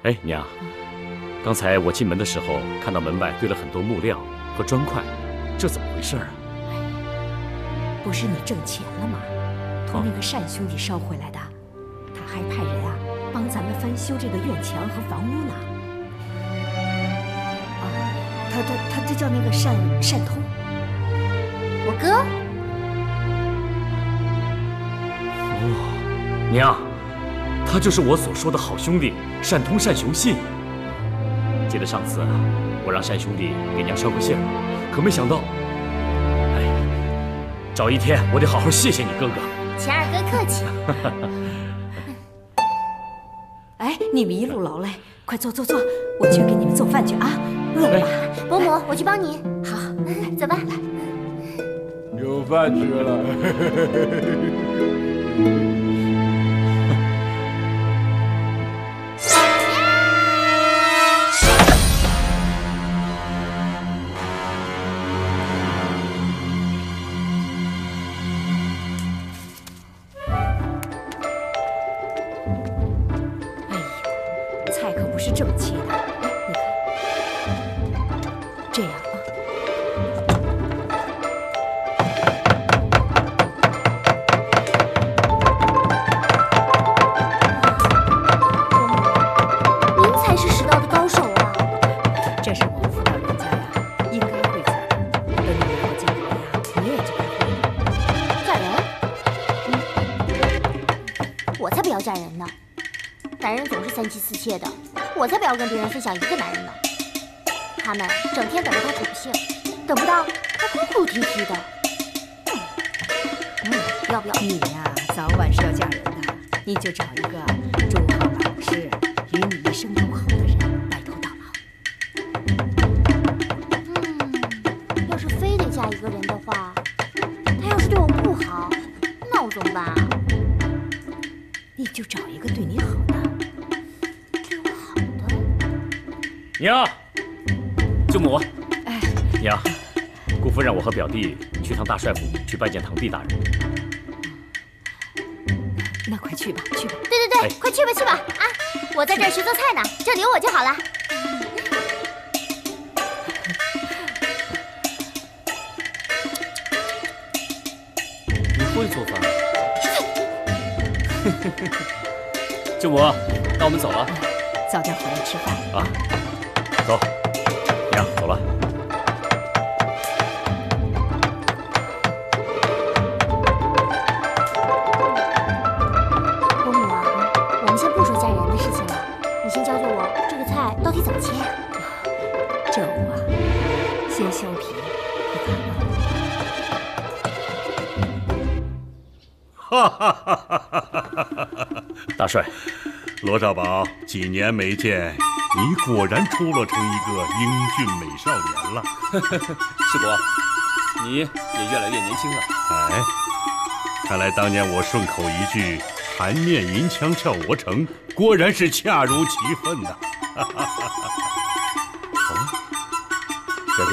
哎，娘，刚才我进门的时候看到门外堆了很多木料和砖块，这怎么回事啊？不是你挣钱了吗？托那个单兄弟捎回来的，他还派人啊帮咱们翻修这个院墙和房屋呢。啊，他这叫那个单通，我哥。哦，娘，他就是我所说的好兄弟单通单雄信。记得上次啊，我让单兄弟给娘捎过信，可没想到，哎，找一天我得好好谢谢你哥哥。钱二哥客气。哎，你们一路劳累，快坐，我去给你们做饭去啊！饿了吧？伯母，我去帮你。好，走吧。有饭吃了。菜可不是这么切的，哎，你看，这样啊。您才是食道的高手啊！这是我们妇道人家呀，应该会做的。等你以后进来呀，你也就该会了。嫁人？我才不要嫁人呢！男人总是三妻四妾的，我才不要跟别人分享一个男人呢。他们整天等着他宠幸，等不到他哭哭啼啼的。要不要？你呀，早晚是要嫁人的，你就找一个忠厚老实、与你一生友好的人，白头到老。要是非得嫁一个人的话，他要是对我不好，那我怎么办啊？你就找一个对你好的。对我好的？娘，舅母，哎，娘，姑父让我和表弟去趟大帅府去拜见堂弟大人。那快去吧，去吧。对，快去吧啊！我在这儿学做菜呢，就留我就好了。你会做饭？舅母，那我们走了。早点回来吃饭啊！走，娘，走了。伯母啊，我们先不说嫁人的事情了，你先教教我这个菜到底怎么切呀？这屋啊，先削皮和哈哈哈哈哈！大帅，罗少宝，几年没见，你果然出落成一个英俊美少年了。世伯，你也越来越年轻了。哎，看来当年我顺口一句“含面银枪鞘罗成”，果然是恰如其分呐。哦，表弟，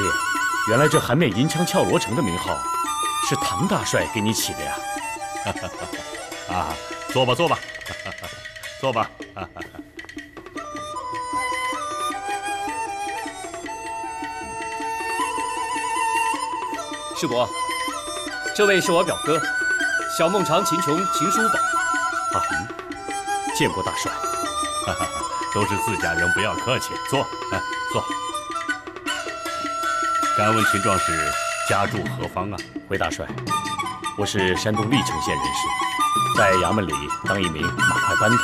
原来这含面银枪鞘罗成的名号是唐大帅给你起的呀？啊，坐吧，坐吧，坐吧。世伯，这位是我表哥，小孟尝秦琼秦叔宝。啊，见过大帅。都是自家人，不要客气。坐，坐。敢问秦壮士家住何方啊？回大帅，我是山东历城县人士，在衙门里当一名马快班头。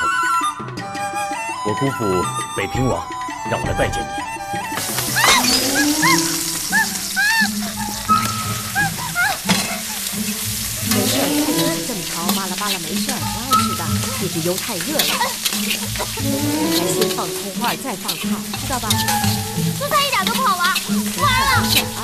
我姑父北平王让我来拜见你。没事，太阳这么潮，扒拉扒拉没事，不碍事的。你这油太热了，应该先放葱花，再放菜，知道吧？做菜一点都不好玩，不玩了。没事啊。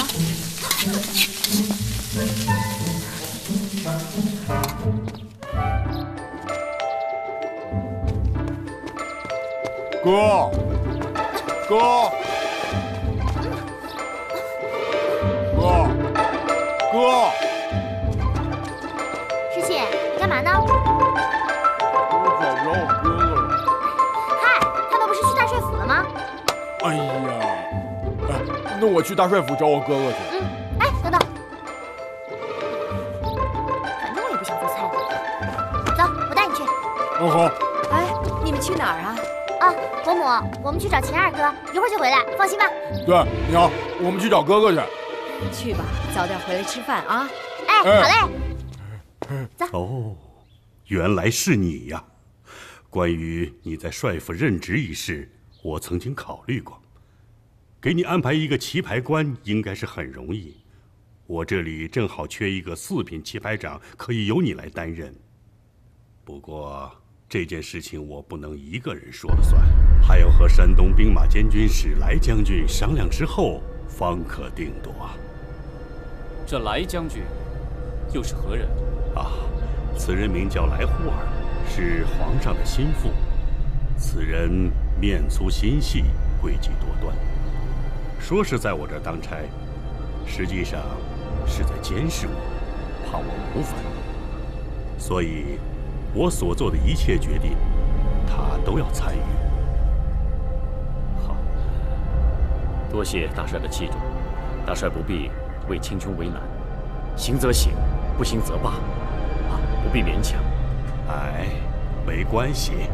哥，师姐，你干嘛呢？我找不着我哥哥了。嗨，他们不是去大帅府我去大帅府找我哥哥去。哎，等等，反正我也不想做菜了。走，我带你去。哦好。哎，你们去哪儿啊？啊，伯母，我们去找秦二哥，一会儿就回来，放心吧。对，娘，我们去找哥哥去。去吧，早点回来吃饭啊。哎，好嘞。哦，原来是你呀！关于你在帅府任职一事，我曾经考虑过。给你安排一个棋牌官应该是很容易。我这里正好缺一个4品棋牌长，可以由你来担任。不过这件事情我不能一个人说了算，还要和山东兵马监军使来将军商量之后方可定夺。这来将军又是何人？啊，此人名叫来忽尔，是皇上的心腹。此人面粗心细，诡计多端。说是在我这儿当差，实际上是在监视我，怕我谋反。所以，我所做的一切决定，他都要参与。好，多谢大帅的器重，大帅不必为青琼为难，行则行，不行则罢，啊，不必勉强。哎，没关系。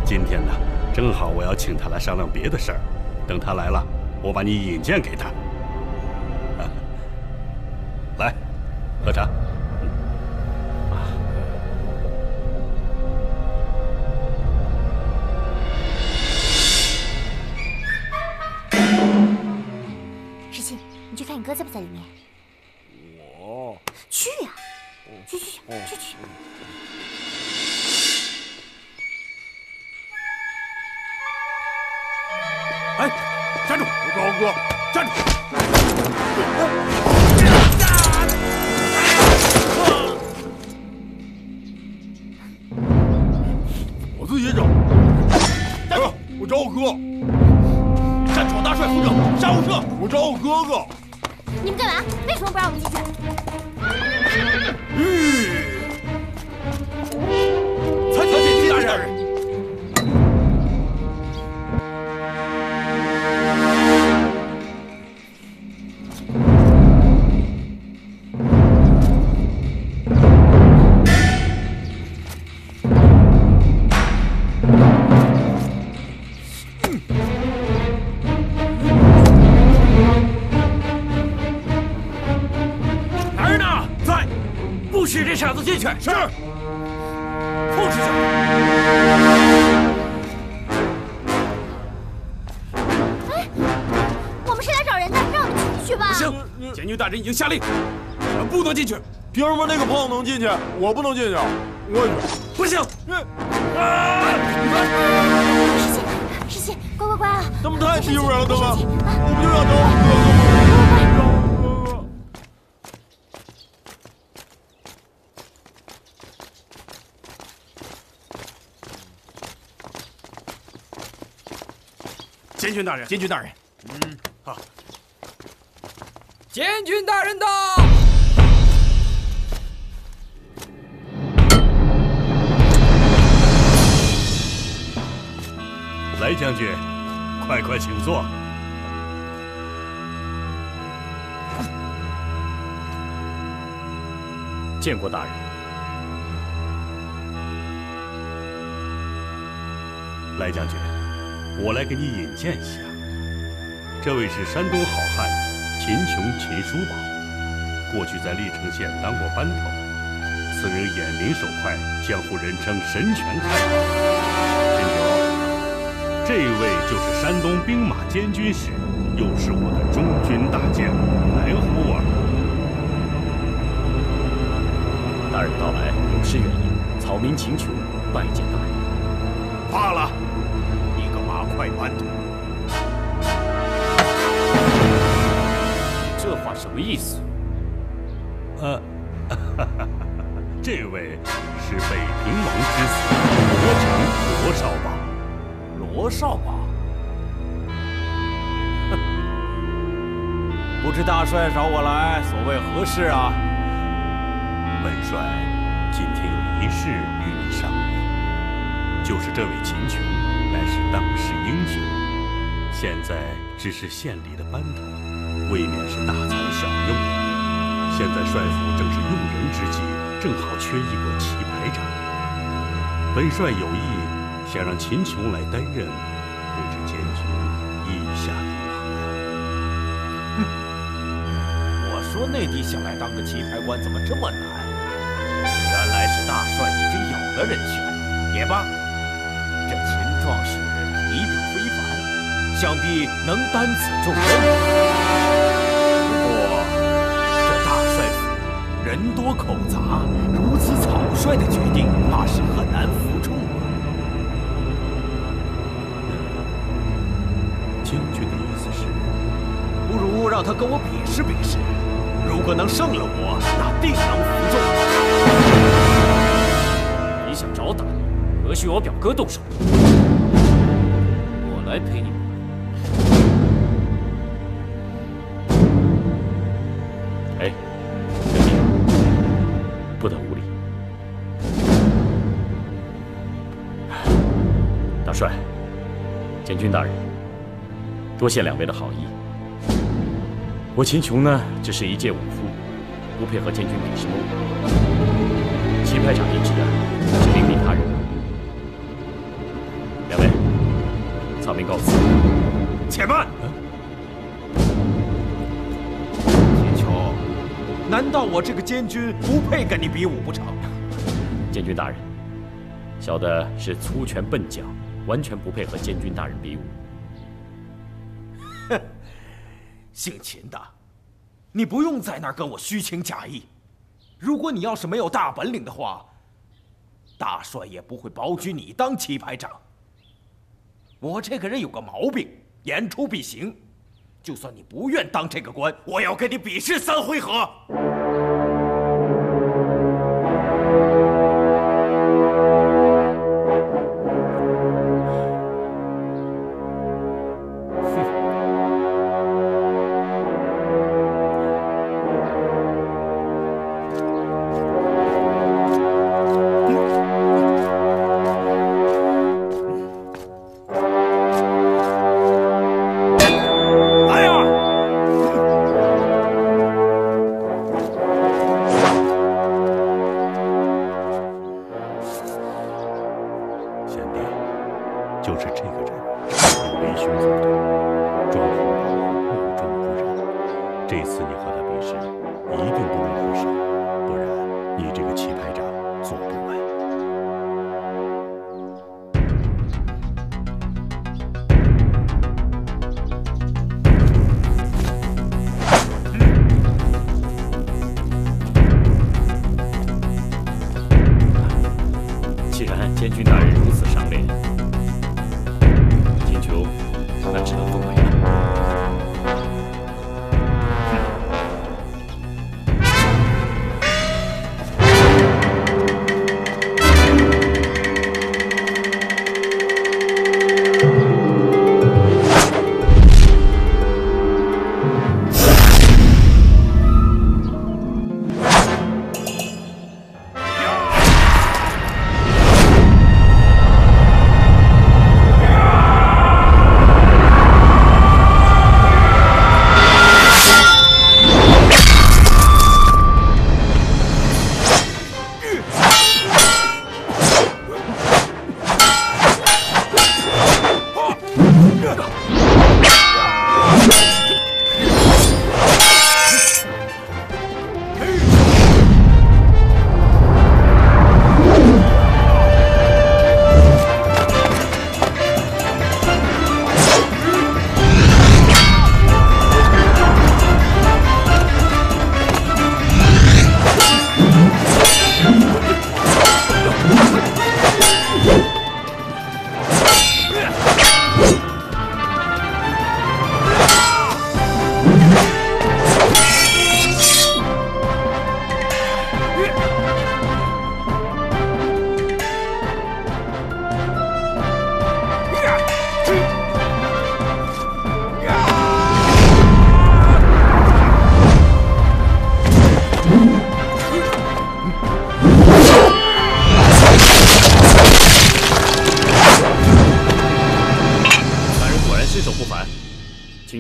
今天呢，正好我要请他来商量别的事儿。等他来了，我把你引荐给他。来，喝茶。石鑫，你去看你哥在不在里面。我去呀，去。哎，站住！我找我哥，站住！我自己找。站住！我找我哥。擅闯大帅府者，杀无赦！我找我哥哥。你们干嘛？为什么不让我们进去？参见狄大人。使这傻子进去！是。控制下。哎，我们是来找人的，让我们进去吧。不行，监军大人已经下令，我们不能进去。凭什么那个胖子能进去，我不能进去？我去。不行！石鑫，乖啊！他们太欺负人了，他们！我们就想找我哥哥。监军大人，监军大人，好。监军大人到！来，将军，快请坐。见过大人。来，将军。我来给你引荐一下，这位是山东好汉秦琼秦叔宝，过去在历城县当过班头。此人眼明手快，江湖人称神拳太保。秦琼，这位就是山东兵马监军使，又是我的中军大将来忽尔。大人到来有失远迎，草民秦琼拜见大人。罢了。快搬土！这话什么意思？这位是北平王之子罗成罗少保。罗少保，不知大帅找我来，所谓何事啊？本帅今天有一事与你商议，就是这位秦琼。乃是当世英雄，现在只是县里的班头，未免是大材小用了。现在帅府正是用人之际，正好缺一个棋牌长。本帅有意想让秦琼来担任，不知监军意下如何？我说内地想来当个棋牌官怎么这么难？原来是大帅已经有了人选。也罢，这秦壮士仪表非凡，想必能担此重任。不过这大帅府人多口杂，如此草率的决定，怕是很难服众啊。将军的意思是，不如让他跟我比试比试，如果能胜了我，那定能服众。你想找打，何须我表哥动手？我来陪你玩。哎，兄弟，不得无礼！大帅，监军大人，多谢两位的好意。我秦琼呢，只是一介武夫，不配和监军比试谋武。棋牌长一职啊，是另立他人。两位，草民告辞。且慢！秦琼，难道我这个监军不配跟你比武不成？监军大人，小的是粗拳笨脚，完全不配和监军大人比武。哼，姓秦的，你不用在那儿跟我虚情假意。如果你要是没有大本领的话，大帅也不会保举你当棋牌长。我这个人有个毛病，言出必行。就算你不愿当这个官，我要跟你比试3回合。监军大人如此赏脸，秦琼那只能奉陪了。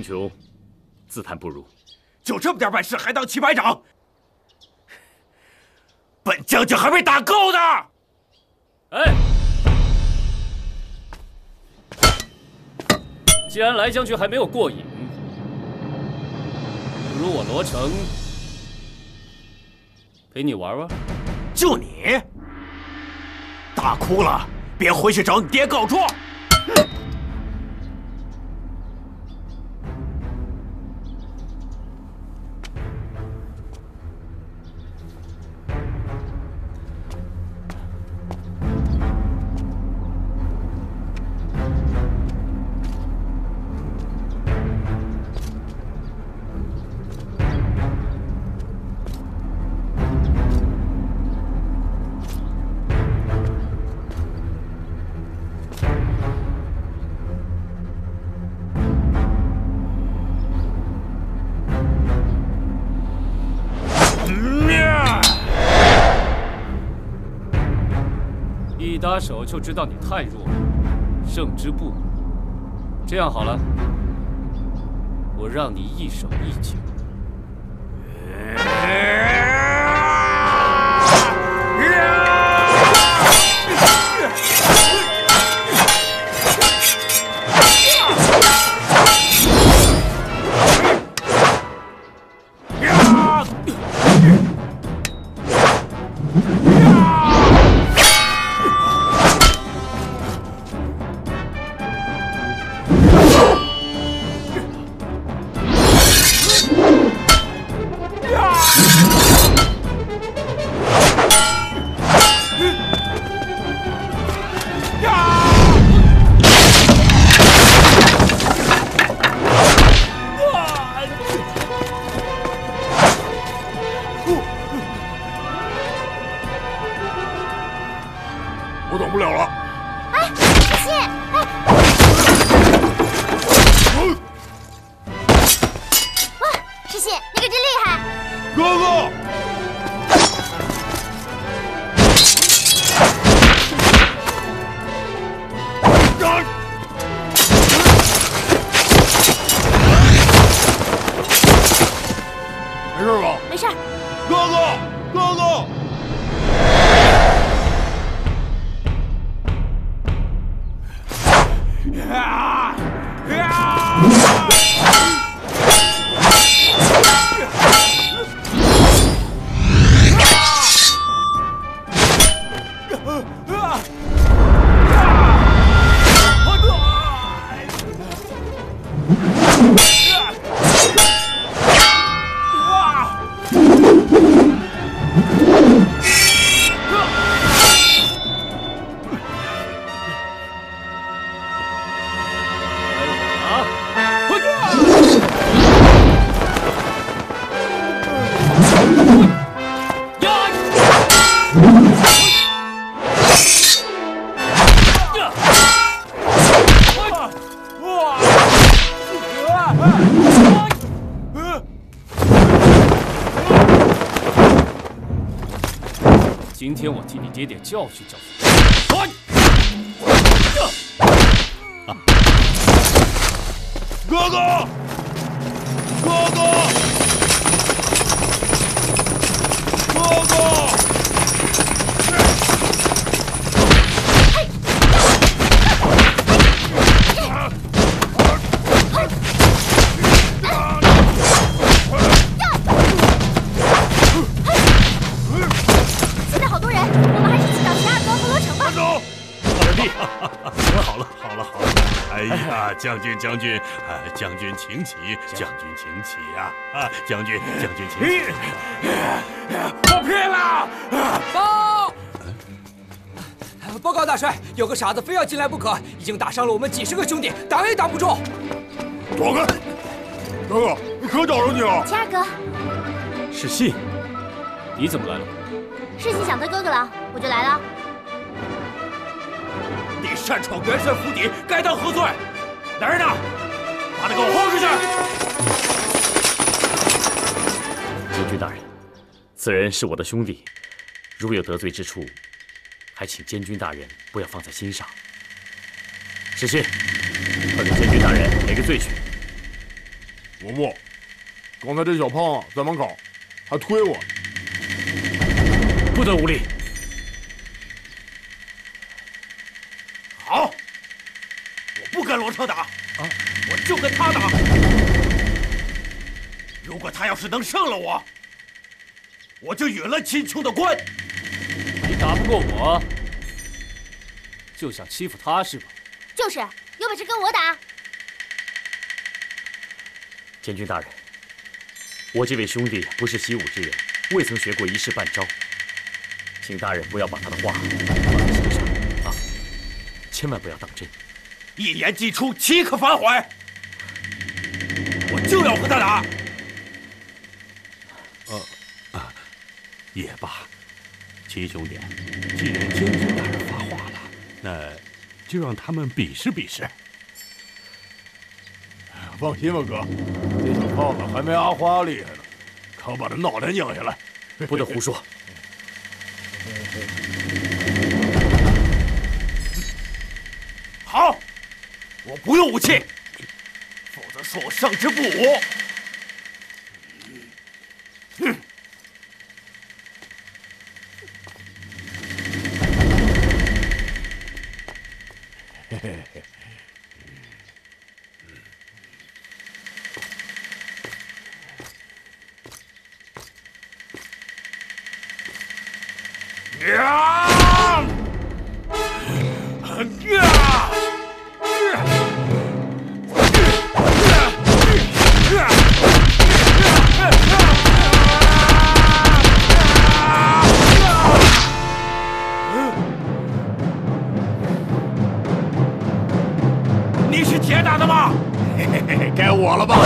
雄自叹不如。就这么点本事，还当棋牌长？本将军还没打够呢！哎，既然来将军还没有过瘾，不如我罗成陪你玩玩。就你，大哭了，别回去找你爹告状。一搭手就知道你太弱了，胜之不武。这样好了，我让你一手一脚。我等不了了。哎，石信，哎，哇，石信，你可真厉害！哥哥，没事吧？没事。哥哥，哥哥。今天我替你爹点教训教训。哥哥，哥哥，哥哥！现在好多人，我们还是去找秦二哥和罗成吧。慢走！小弟，好了，好了，好了！哎呀，将军，将军，将军请起，将军请起呀！将军请起！我拼了！报告大帅，有个傻子非要进来不可，已经打伤了我们几十个兄弟，挡也挡不住。躲开！哥哥，可找着你了！秦二哥，是信，你怎么来了？世信想得哥哥了，我就来了。你擅闯元帅府邸，该当何罪？来人呐，把他给我轰出去！将军大人，此人是我的兄弟，如有得罪之处，还请监军大人不要放在心上。世信，快给监军大人赔个罪去。伯母，刚才这小胖在门口还推我，不得无礼。好，我不跟罗成打，我就跟他打。如果他要是能胜了我，我就允了秦琼的官。你打不过我，就想欺负他是吧？就是，有本事跟我打。监军大人，我这位兄弟不是习武之人，未曾学过一式半招，请大人不要把他的话放在心上啊，千万不要当真。一言既出，岂可反悔？我就要和他打。也罢，秦兄弟，既然监军大人发话了，那就让他们比试比试。放心吧，哥，这小胖子还没阿花厉害呢，可把他脑袋拧下来。不得胡说！好，我不用武器，否则说我胜之不武。你是铁打的吗？该我了吧？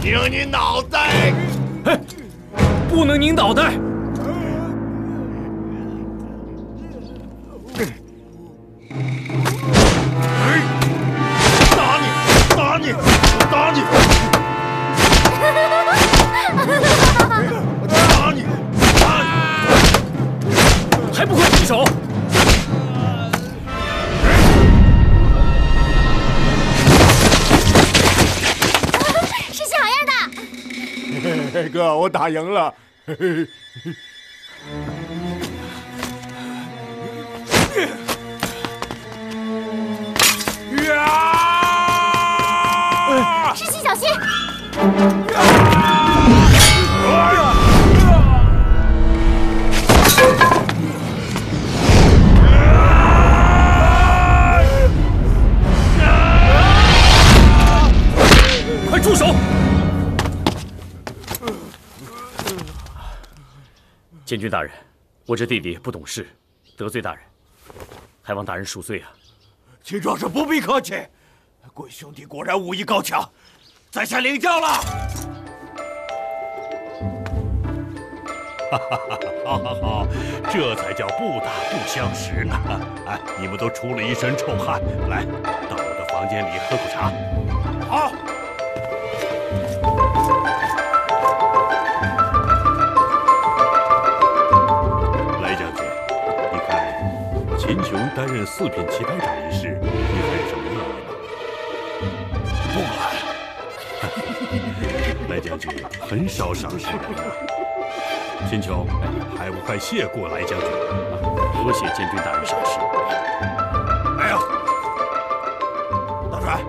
拧你脑袋！不能拧脑袋！打你！打你！我打你！我打你！打你！还不快停手！是小样的。哥，我打赢了。石溪，小心！快住手！监军大人，我这弟弟不懂事，得罪大人，还望大人恕罪啊！秦壮士不必客气，贵兄弟果然武艺高强，在下领教了。好好好，这才叫不打不相识呢！哎，你们都出了一身臭汗，来，到我的房间里喝口茶。好。来将军，你看秦琼担任4品棋牌长一事，你还有什么意见吗？不管。来将军很少赏识人啊。秦琼，还不快谢过来将军！多谢监军大人赏识。哎呀，大帅，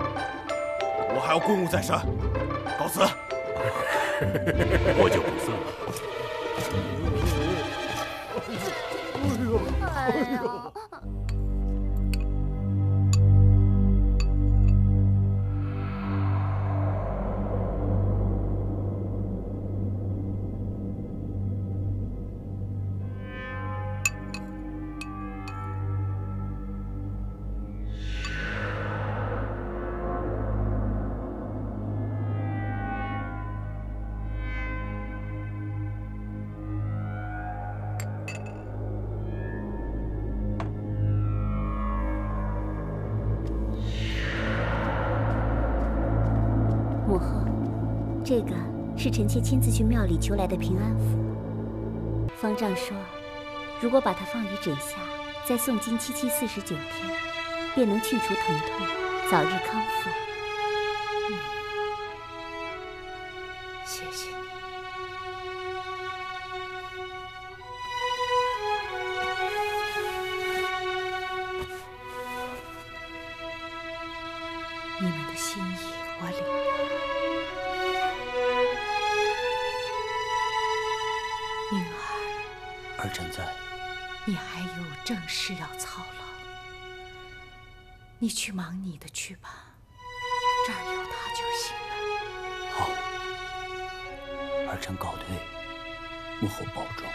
我还有公务在身，告辞。我就不送了。哎呀！这个是臣妾亲自去庙里求来的平安符。方丈说，如果把它放于枕下，再诵经7749天，便能去除疼痛，早日康复。谢谢你。你们的心意我领了。宁儿，儿臣在。你还有正事要操劳，你去忙你的去吧，这儿有他就行了。好，儿臣告退，母后保重。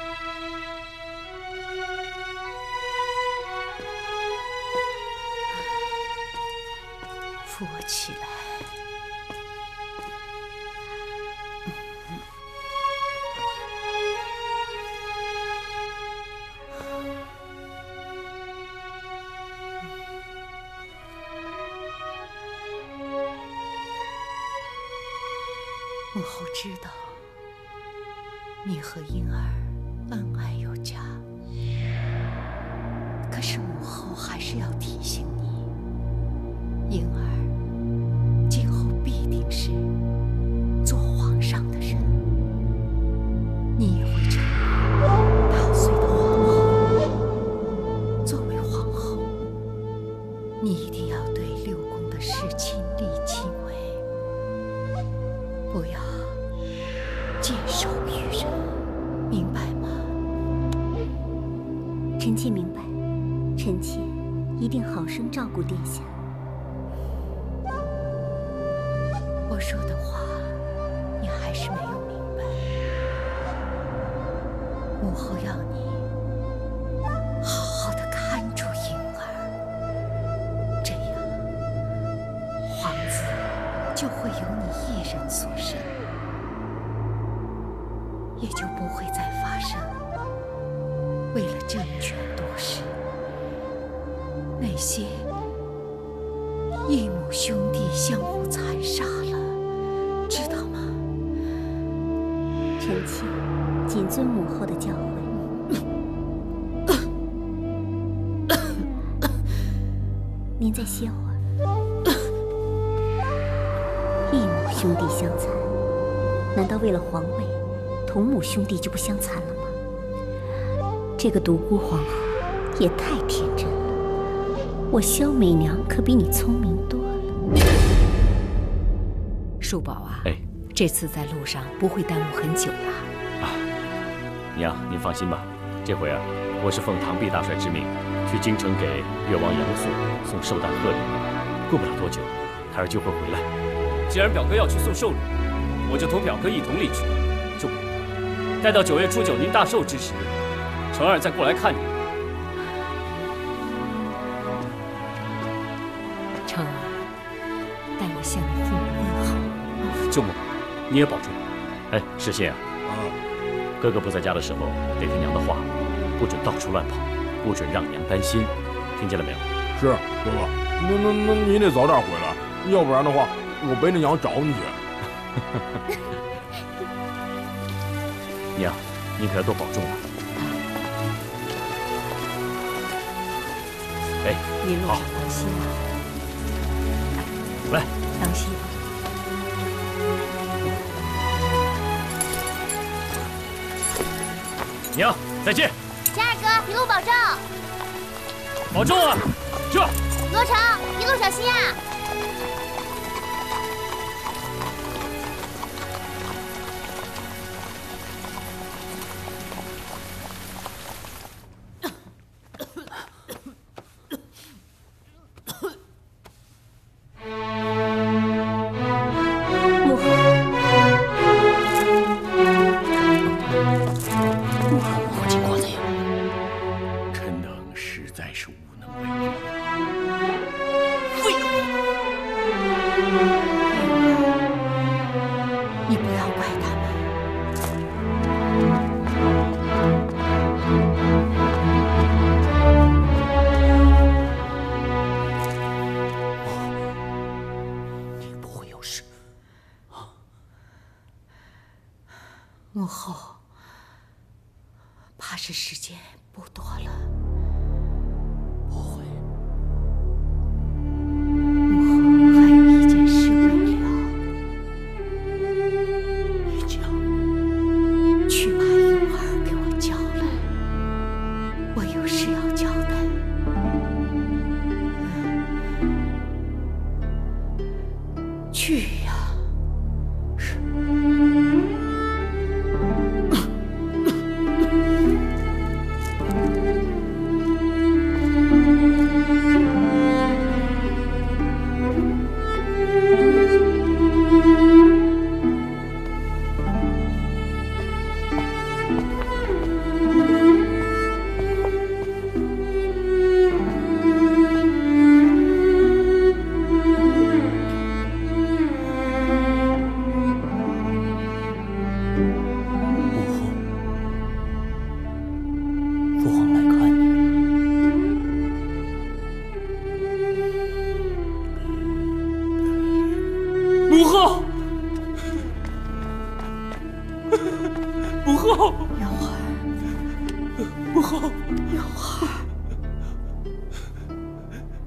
扶我起来。母后知道你和婴儿恩爱有加，可是母后还是要提醒你，婴儿今后必定是做皇上的人，你也会成为大隋的皇后。作为皇后，你一定要对六宫的事亲力亲为，不要见手于人，明白吗？臣妾明白，臣妾一定好生照顾殿下。我说的话，你还是没有明白。母后要你好好的看住婴儿，这样皇子就会由你一人所生，也就不会再发生为了政权夺势那些异母兄弟相互残杀了，知道吗？臣妾谨遵母后的教诲。您再歇会儿。异母兄弟相残，难道为了皇位，同母兄弟就不相残了吗？这个独孤皇后也太天真了。我萧媚娘可比你聪明多了。叔宝啊，哎，这次在路上不会耽误很久吧？啊，娘，您放心吧，这回啊，我是奉唐弼大帅之命，去京城给越王杨素送寿诞贺礼，过不了多久，胎儿就会回来。既然表哥要去送寿礼，我就同表哥一同离去。就待到9月初9您大寿之时，成儿再过来看你。成儿，代我向你父母问好。舅母，你也保重。哎，世信啊，哥哥不在家的时候得听娘的话，不准到处乱跑，不准让娘担心，听见了没有？是哥哥，那你得早点回来，要不然的话，我背着娘找你去。娘，您可要多保重啊。哎，一路上当心啊！来，当心。娘，再见。陈二哥，一路保重。保重啊！这。罗成，一路小心啊！母后，怕是时间不多了。不会。母后还有一件事未了。你讲。去把永儿给我叫来，我有事要交代。去呀！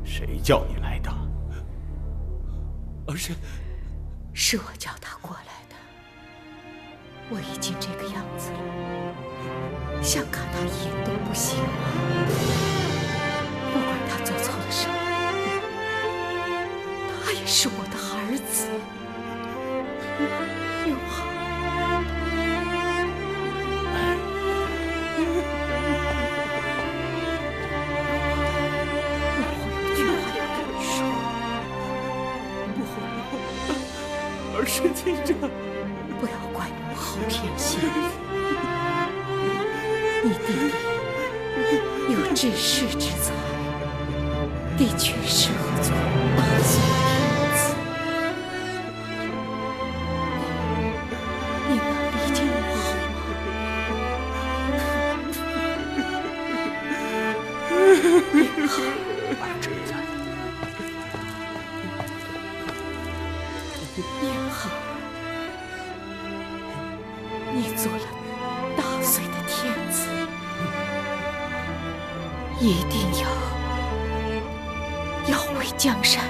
谁叫你来的？儿臣是我叫他过来的。我已经这个样子了，想看他一眼都不行吗？不管他做错了什么，他也是我的儿子。永儿。儿臣听着，不要怪母后偏心。你弟弟有治世之才，的确适合做大宋天子。你能理解母后吗？年好，你做了大隋的天子，一定要为江山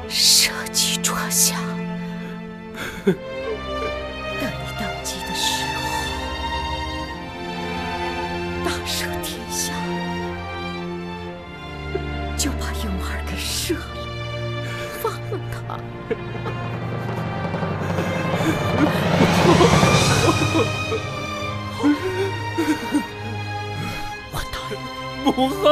舍己着想。等你登基的时候，大赦天下，就把永儿给赦了，放了他。我答应。母后。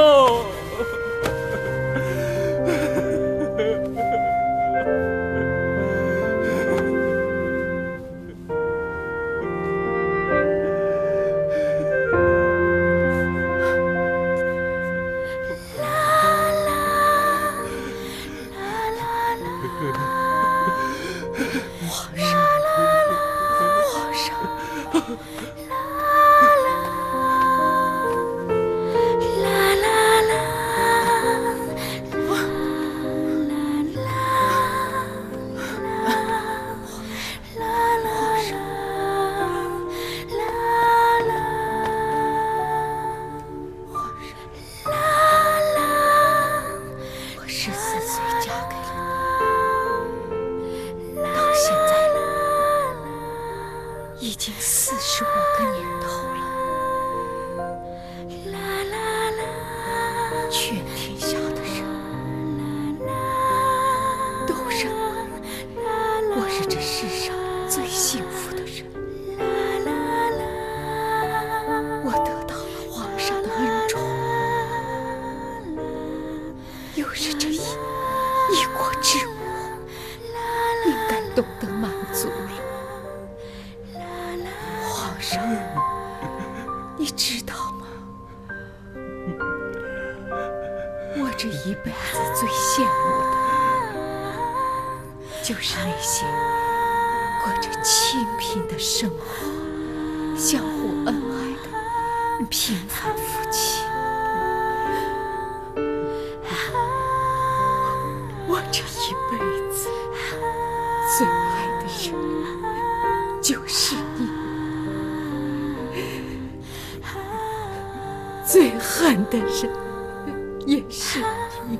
已经45个年头了，全天下的人都认为我是这世上最幸福的人。我得到了皇上的恩宠，又是这一国之母，应该懂得满足了。皇上，你知道吗？我这一辈子最羡慕的，就是那些过着清贫的生活、相互恩爱的平凡夫妻。我这一辈子最爱的人就是你。恨的人也是你。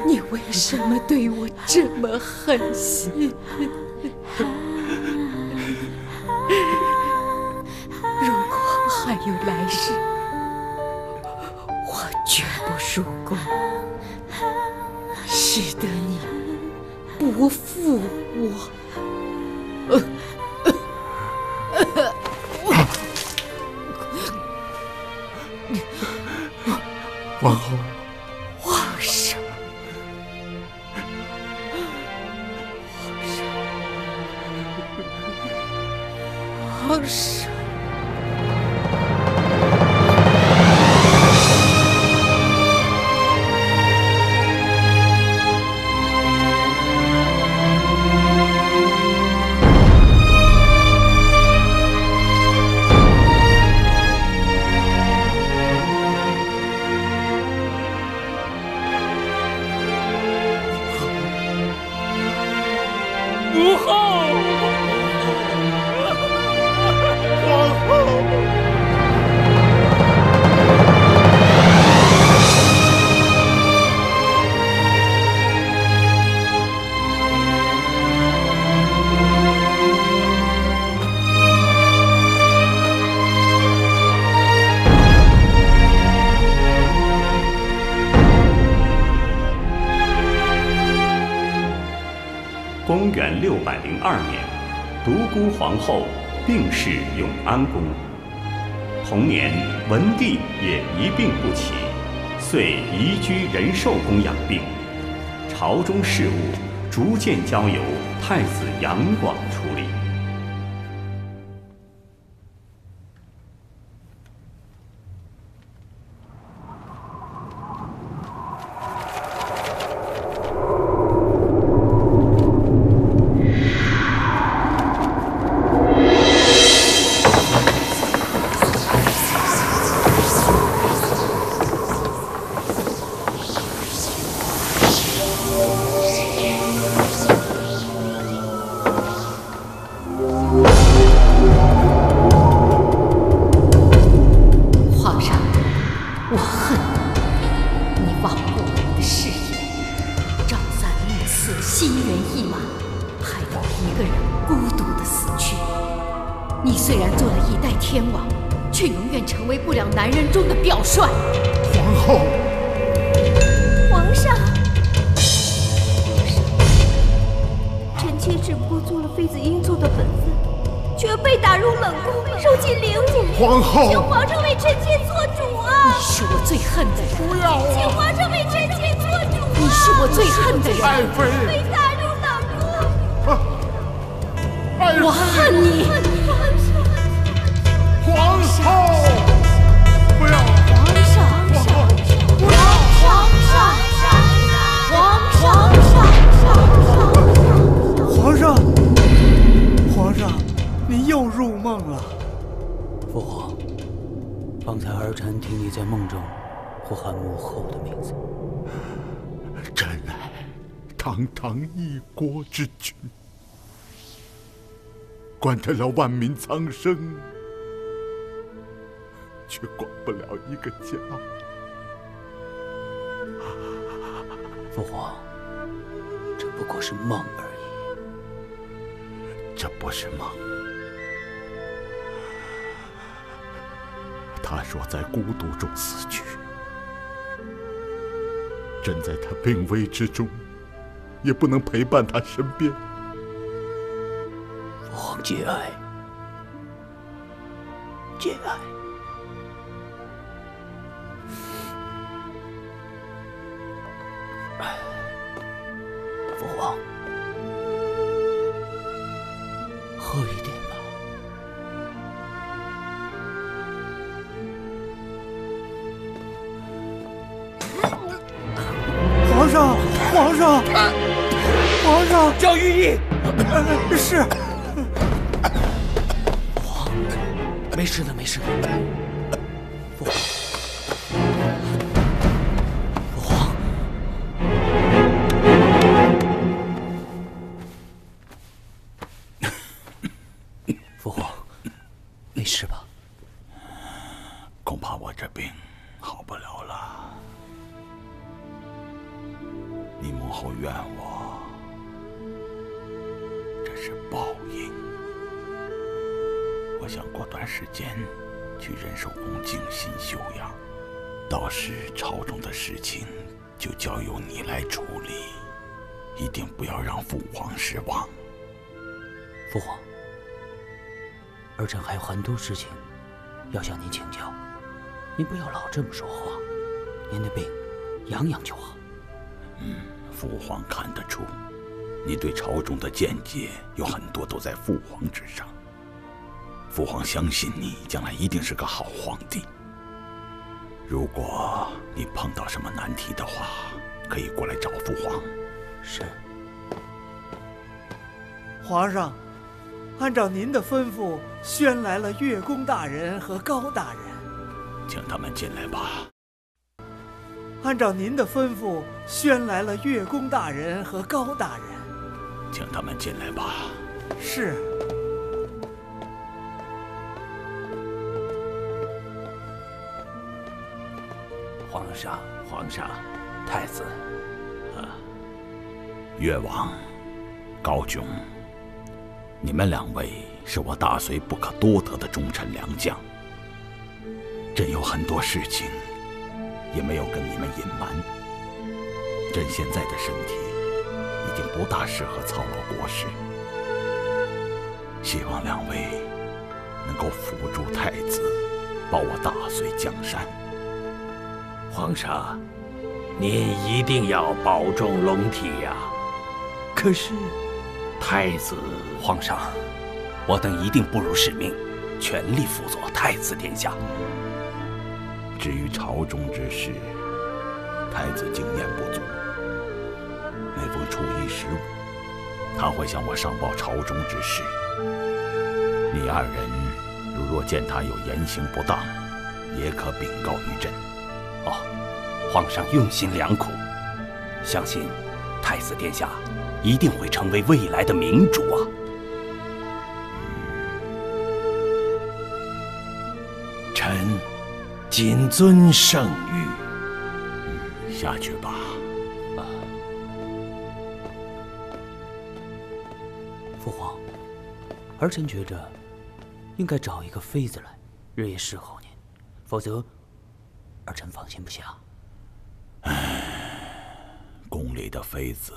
你为什么对我这么狠心？如果还有来世，我绝不入宫，使得你不负我。皇后，皇上，皇上。母后，皇后。公元602年，独孤皇后病逝永安宫。同年，文帝也一病不起，遂移居仁寿宫养病。朝中事务逐渐交由太子杨广处理。你虽然做了一代天王，却永远成为不了男人中的表率。皇后，皇上，臣妾只不过做了妃子应做的本分，却被打入冷宫，受尽凌辱。皇后，请皇上为臣妾做主啊！你是我最恨的人。不要啊！请皇上为臣妾做主啊！你是我最恨的人。爱妃，被打入冷宫，我恨你。皇后，不要！皇上，不要！皇上，你又入梦了。父皇，方才儿臣听你在梦中呼喊母后的名字。真爱，堂堂一国之君，管得了万民苍生，却管不了一个家。父皇，这不过是梦而已。这不是梦。他若在孤独中死去，朕在他病危之中，也不能陪伴他身边。父皇节哀，节哀。父皇，喝一点吧。皇上，皇上，皇上，赵御医，是。皇，没事的，没事的。父皇，父皇，父皇，没事吧？恐怕我这病你母后怨我，这是报应。我想过段时间去仁寿宫静心休养，到时朝中的事情就交由你来处理，一定不要让父皇失望。父皇，儿臣还有很多事情要向您请教，您不要老这么说话。您的病养养就好。父皇看得出，你对朝中的见解有很多都在父皇之上。父皇相信你将来一定是个好皇帝。如果你碰到什么难题的话，可以过来找父皇。是。皇上，按照您的吩咐，宣来了乐公大人和高大人，请他们进来吧。按照您的吩咐，宣来了乐公大人和高大人，请他们进来吧。是。皇上，太子，越王、高炯，你们两位是我大隋不可多得的忠臣良将。朕有很多事情也没有跟你们隐瞒。朕现在的身体已经不大适合操劳国事，希望两位能够辅助太子，保我大隋江山。皇上，您一定要保重龙体呀。可是，太子，皇上，我等一定不辱使命，全力辅佐太子殿下。至于朝中之事，太子经验不足，每逢初一十五，他会向我上报朝中之事。你二人如若见他有言行不当，也可禀告于朕。皇上用心良苦，相信太子殿下一定会成为未来的明主啊！臣谨遵圣谕。下去吧。父皇，儿臣觉着应该找一个妃子来，日夜侍候您，否则儿臣放心不下。宫里的妃子，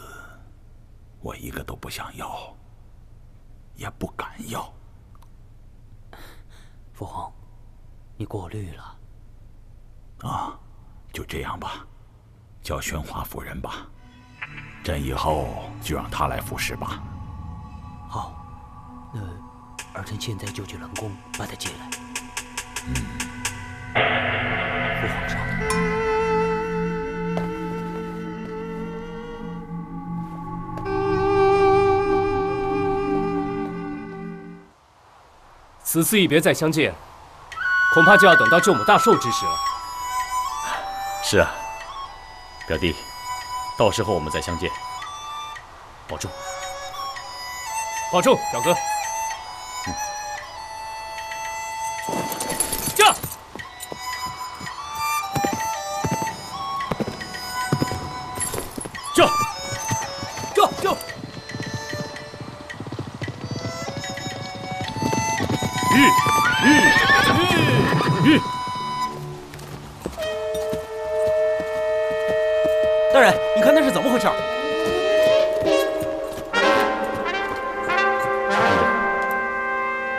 我一个都不想要，也不敢要。父皇，你过虑了。就这样吧，叫宣华夫人吧。朕以后就让她来服侍吧。好，那儿臣现在就去冷宫把她接来。父皇稍等。此次一别再相见，恐怕就要等到舅母大寿之时了。是啊，表弟，到时候我们再相见。保重，保重，表哥。驾！驾！驾！大人，你看那是怎么回事？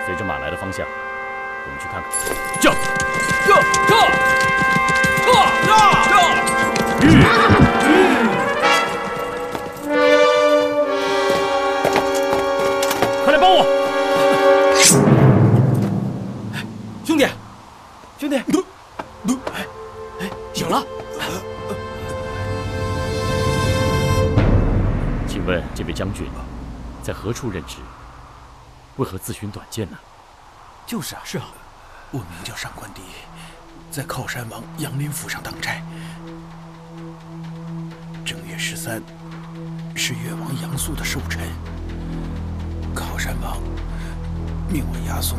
随着马来的方向，我们去看看。快来帮我！兄弟，醒了。请问这位将军在何处任职？为何自寻短见呢？是啊，我名叫上官迪，在靠山王杨林府上当差。正月13是越王杨素的寿辰，靠山王命我押送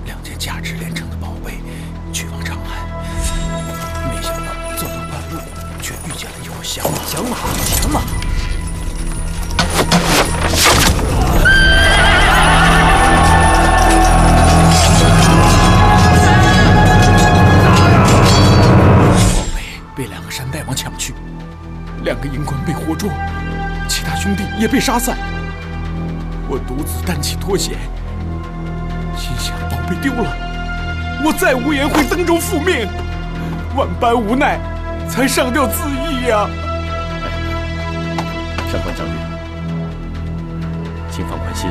2件价值连城的宝贝去往长安，没想到走到半路，却遇见了一伙响马。宝贝被2个山大王抢去，2个营官被活捉，其他兄弟也被杀散。我独自担起脱险，心想宝贝丢了，我再无颜回登州复命，万般无奈，才上吊自缢呀。上官将军，请放宽心，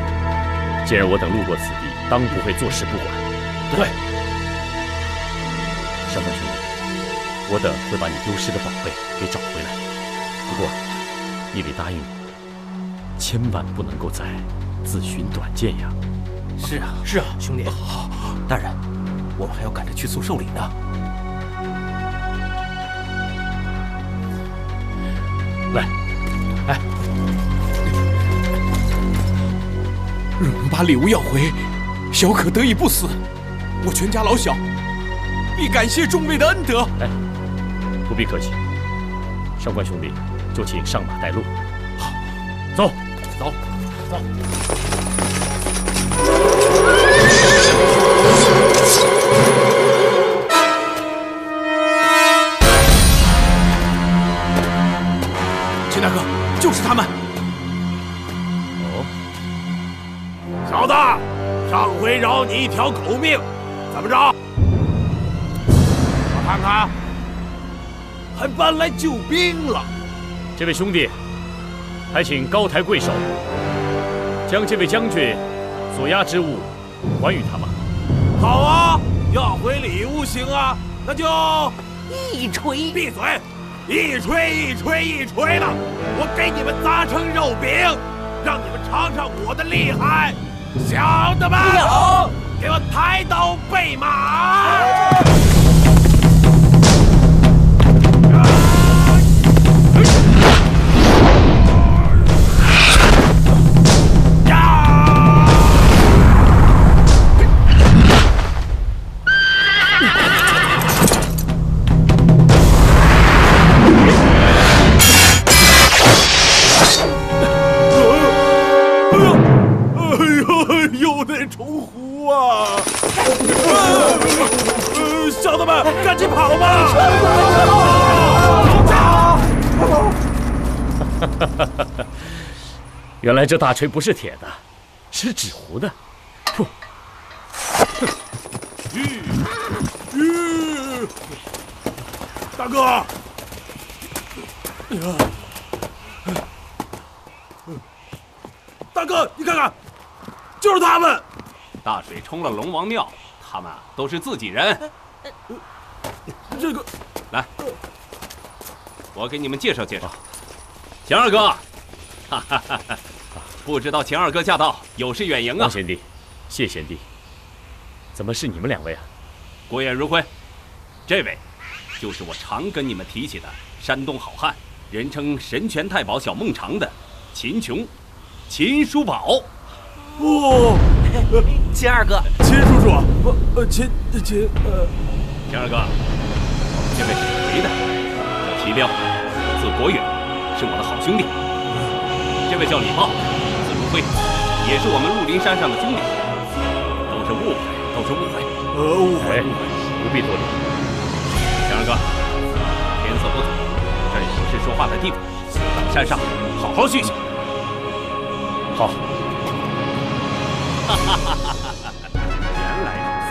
既然我等路过此地，当不会坐视不管。对，上官兄弟，我等会把你丢失的宝贝给找回来。不过，你得答应我，千万不能够再自寻短见呀！是啊，兄弟。好，大人，我们还要赶着去送寿礼呢。来，若能把礼物要回，小可得以不死，我全家老小必感谢众位的恩德。不必客气，上官兄弟就请上马带路。好，走。秦大哥，就是他们。小子，上回饶你一条狗命，怎么着？我看看，还搬来救兵了。这位兄弟，还请高抬贵手，将这位将军所押之物还与他吧。好啊，要回礼物行啊，那就一锤。闭嘴！一锤的，我给你们砸成肉饼，让你们尝尝我的厉害，晓得吗？有，给我抬刀备马！有点重湖啊！小子们，赶紧跑吧！原来这大锤不是铁的，是纸糊的。噗！大哥，大哥，你看看。就是他们！大水冲了龙王庙，他们都是自己人。这个，来，我给你们介绍介绍。钱二哥，哈哈哈哈！不知道钱二哥驾到，有失远迎啊。王贤弟，谢贤弟。怎么是你们2位啊？过眼如灰。这位，就是我常跟你们提起的山东好汉，人称神拳太保小孟尝的秦琼，秦叔宝。哦，秦二哥，秦叔叔，秦二哥，这位是谁的？叫齐彪，字国远，是我的好兄弟。这位叫李豹，字如辉，也是我们鹿林山上的兄弟。都是误会，误会，不必多礼。秦二哥，天色不早，这里不是说话的地方，到山上好好叙叙。好。原来如此，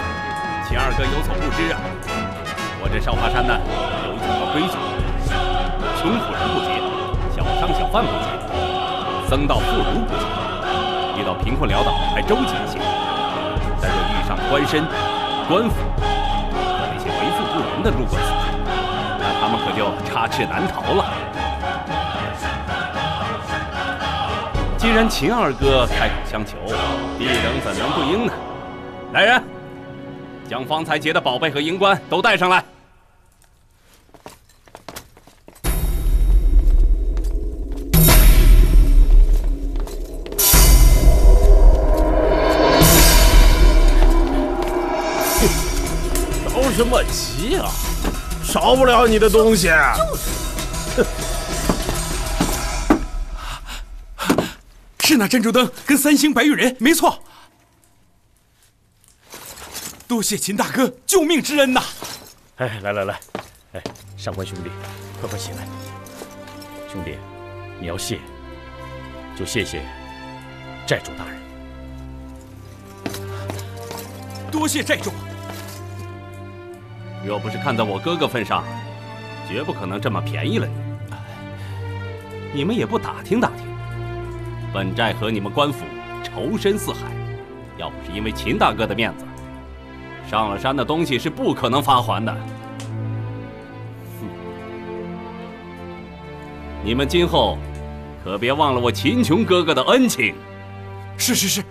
秦二哥有所不知啊，我这少华山呢有一条规矩，穷苦人不劫，小商小贩不劫，僧道妇孺不劫，遇到贫困潦倒还周济一些，但若遇上官绅、官府和那些为富不仁的路过此地，那他们可就插翅难逃了。既然秦二哥开口相求，弟等怎能不应呢？来人，将方才劫的宝贝和银冠都带上来。着什么急啊？少不了你的东西。就是。是那珍珠灯跟3星白玉人，没错。多谢秦大哥救命之恩呐！哎，来，哎，上官兄弟，快起来！兄弟，你要谢，就谢寨主大人。多谢寨主。若不是看在我哥哥份上，绝不可能这么便宜了你。你们也不打听打听，本寨和你们官府仇深似海，要不是因为秦大哥的面子，上了山的东西是不可能发还的。你们今后可别忘了我秦琼哥哥的恩情。是。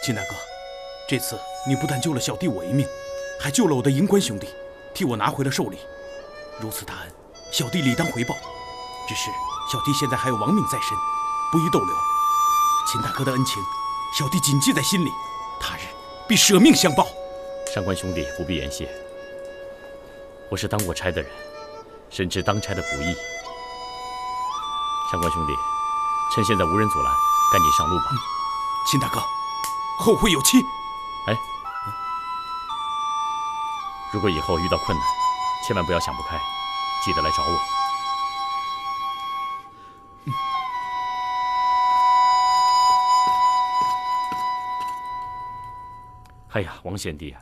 秦大哥，这次你不但救了小弟我一命，还救了我的银关兄弟，替我拿回了寿礼。如此大恩，小弟理当回报。只是小弟现在还有亡命在身，不宜逗留。秦大哥的恩情，小弟谨记在心里，他日必舍命相报。上官兄弟不必言谢，我是当过差的人，深知当差的不易。上官兄弟，趁现在无人阻拦，赶紧上路吧。秦大哥，后会有期。哎，如果以后遇到困难，千万不要想不开，记得来找我。哎呀，王贤弟啊，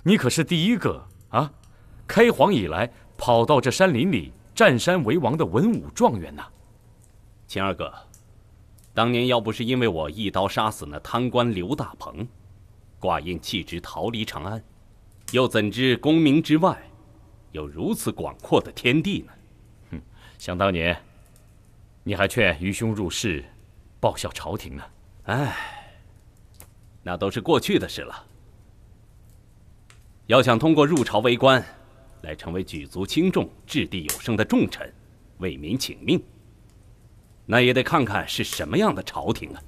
你可是第一个啊，开皇以来跑到这山林里占山为王的文武状元呐！秦二哥，当年要不是因为我一刀杀死那贪官刘大鹏，挂印弃职逃离长安，又怎知功名之外有如此广阔的天地呢？哼，想当年，你还劝愚兄入仕，报效朝廷呢。哎，那都是过去的事了。要想通过入朝为官，来成为举足轻重、掷地有声的重臣，为民请命，那也得看看是什么样的朝廷啊！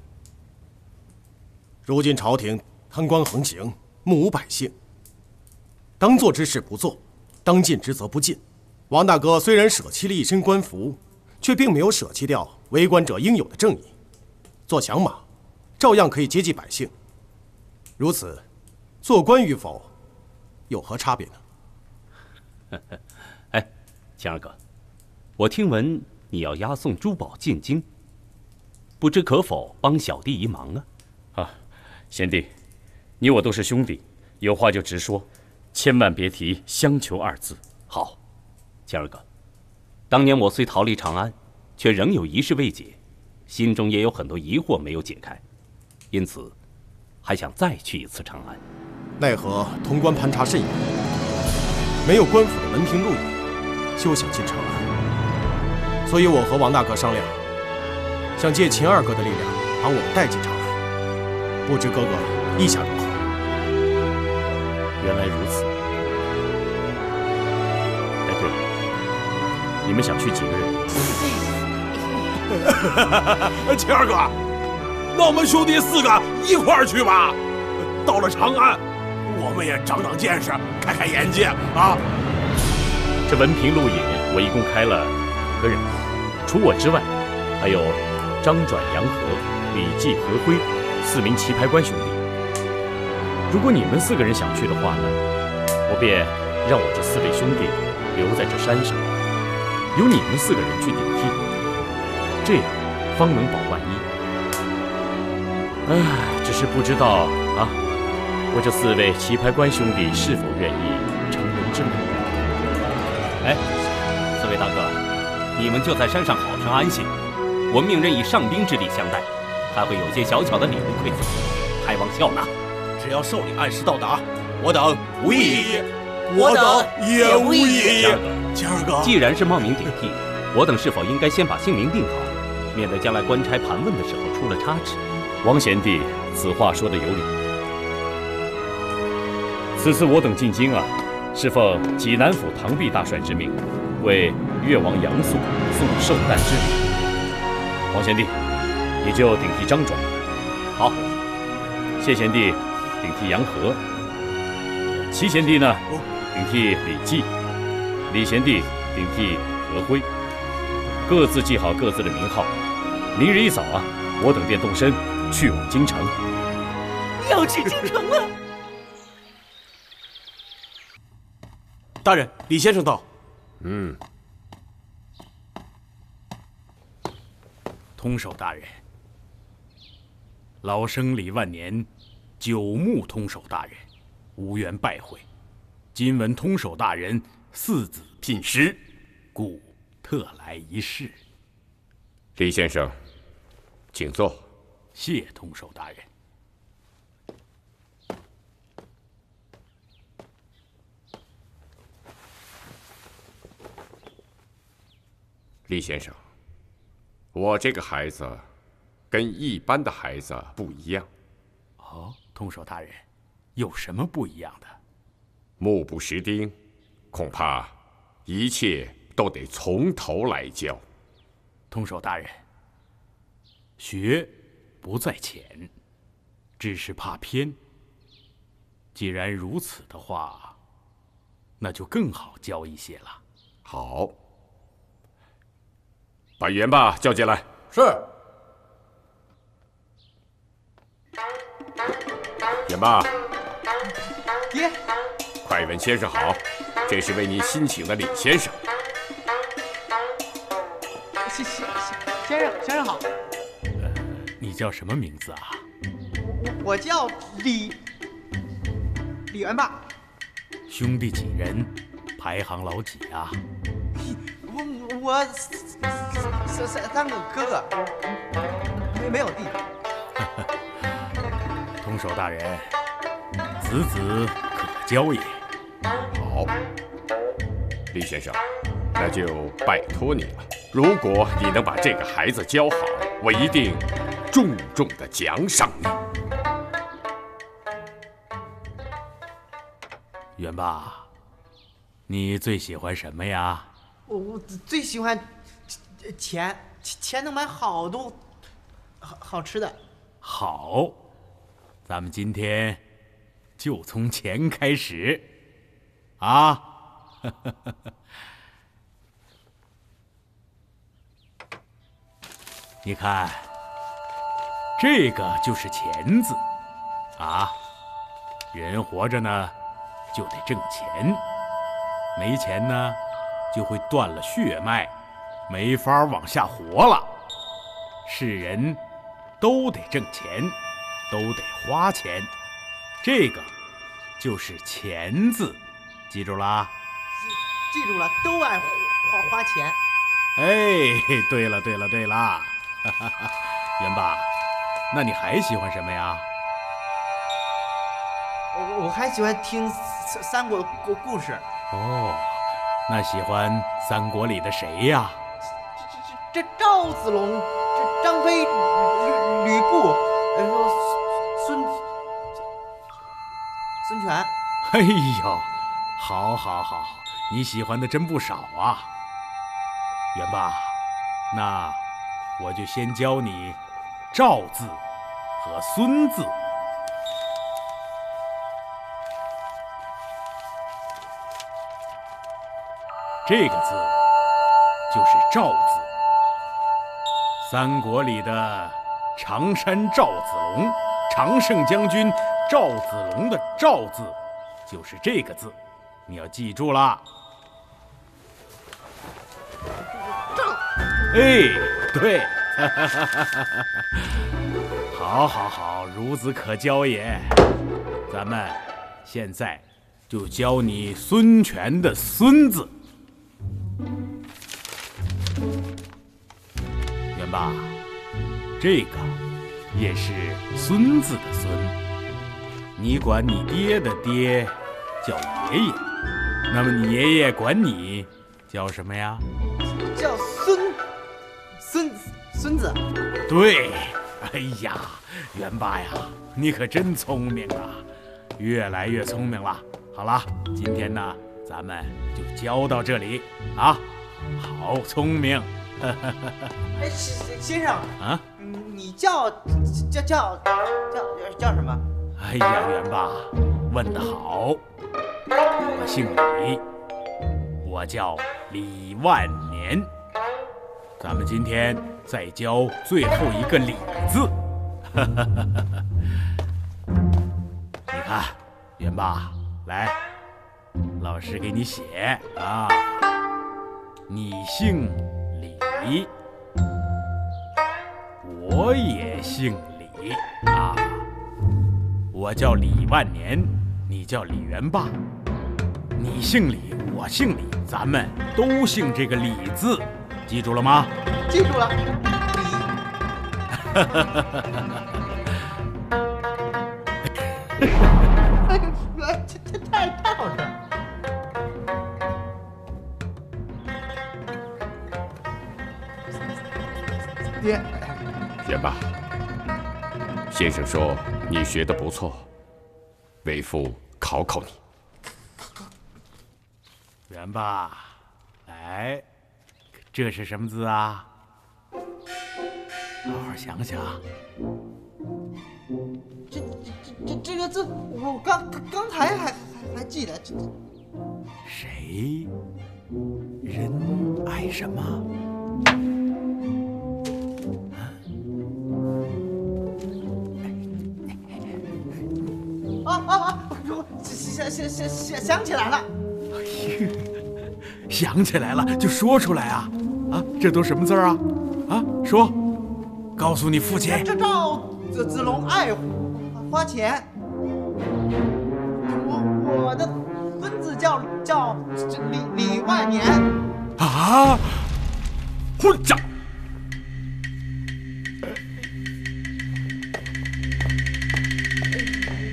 如今朝廷贪官横行，目无百姓，当做之事不做，当尽之责不尽。王大哥虽然舍弃了一身官服，却并没有舍弃掉为官者应有的正义。做响马，照样可以接济百姓。如此，做官与否，有何差别呢？哎，秦二哥，我听闻你要押送珠宝进京，不知可否帮小弟一忙啊？啊，贤弟，你我都是兄弟，有话就直说，千万别提相求二字。好，秦二哥，当年我虽逃离长安，却仍有一事未解，心中也有很多疑惑没有解开，因此还想再去一次长安。奈何潼关盘查甚严，没有官府的门庭路引，休想进长安。所以我和王大哥商量，想借秦二哥的力量把我们带进长安，不知哥哥意下如何？原来如此。哎，对了，你们想去几个人？秦二哥，那我们兄弟4个一块儿去吧。到了长安，我们也长长见识，开开眼界啊！这文凭路引，我一共开了5个人，除我之外，还有张转、杨和、李继、何辉4名棋牌官兄弟。如果你们4个人想去的话呢，我便让我这4位兄弟留在这山上，由你们4个人去顶替，这样方能保万一。唉，只是不知道啊，我这4位棋牌官兄弟是否愿意成人之美？哎，4位大哥，你们就在山上好生安心，我命人以上宾之礼相待，还会有些小巧的礼物馈赠，还望笑纳。只要寿礼按时到达，我等无异议。我等也无异议。秦二哥，既然是冒名顶替，我等是否应该先把姓名定好，免得将来官差盘问的时候出了差池？王贤弟，此话说得有理。此次我等进京啊，是奉济南府唐弼大帅之命，为越王杨素送寿诞之礼。王贤弟，你就顶替张转。好。谢贤弟顶替杨和。齐贤弟呢，顶替李继。李贤弟顶替和徽，各自记好各自的名号。明日一早啊，我等便动身去往京城。要去京城了。大人，李先生到。通守大人，老生李万年久慕通守大人，无缘拜会。今闻通守大人4子聘师，故特来一试。李先生，请坐。谢通守大人。李先生，我这个孩子跟一般的孩子不一样。哦，通守大人，有什么不一样的？目不识丁，恐怕一切都得从头来教。通守大人，学不在浅，只是怕偏。既然如此的话，那就更好教一些了。好，把元霸叫进来。是。元霸，爹，快问先生好，这是为你新请的李先生。先生好。你叫什么名字啊？我叫李元霸。兄弟几人？排行老几啊？我3个哥哥，没有弟弟。通守大人，子可教也。好，李先生，那就拜托你了。如果你能把这个孩子教好，我一定重重的奖赏你。元霸，你最喜欢什么呀？我最喜欢钱能买好多好吃的。好，咱们今天就从钱开始，啊！你看，这个就是钱字，啊！人活着呢，就得挣钱，没钱呢，就会断了血脉，没法往下活了。是人都得挣钱，都得花钱，这个就是钱字，记住啦？记住了，都爱花钱。哎，对了，元霸，那你还喜欢什么呀？我还喜欢听三国故事。哦，那喜欢三国里的谁呀？这赵子龙，这张飞、吕布，孙权。哎呦，好，你喜欢的真不少啊。元霸，那我就先教你赵字和孙字。这个字就是赵字，三国里的常山赵子龙，常胜将军赵子龙的赵字就是这个字，你要记住啦。哎，对，好，孺子可教也。咱们现在就教你孙权的孙字。元霸，这个也是孙字的孙，你管你爹的爹叫爷爷，那么你爷爷管你叫什么呀？叫孙子。对，哎呀，元霸呀，你可真聪明啊，越来越聪明了。好了，今天呢，咱们就教到这里啊。好聪明。哎，先生啊，你叫什么？哎呀，元霸，问得好。我姓李，我叫李万年。咱们今天再教最后一个“李”字。你看，元霸，来，老师给你写啊。你姓李，我也姓李啊。我叫李万年，你叫李元霸。你姓李，我姓李，咱们都姓这个“李”字，记住了吗？记住了。这太好了。爹，元霸，先生说你学得不错，为父考考你。元霸，来，这是什么字啊？好好想想。这个字，我刚才还记得。谁？人爱什么？想起来了。想起来了就说出来啊！啊，这都什么字啊？啊，说，告诉你父亲。这赵子龙爱花钱。我的孙子叫李万年。啊！混账！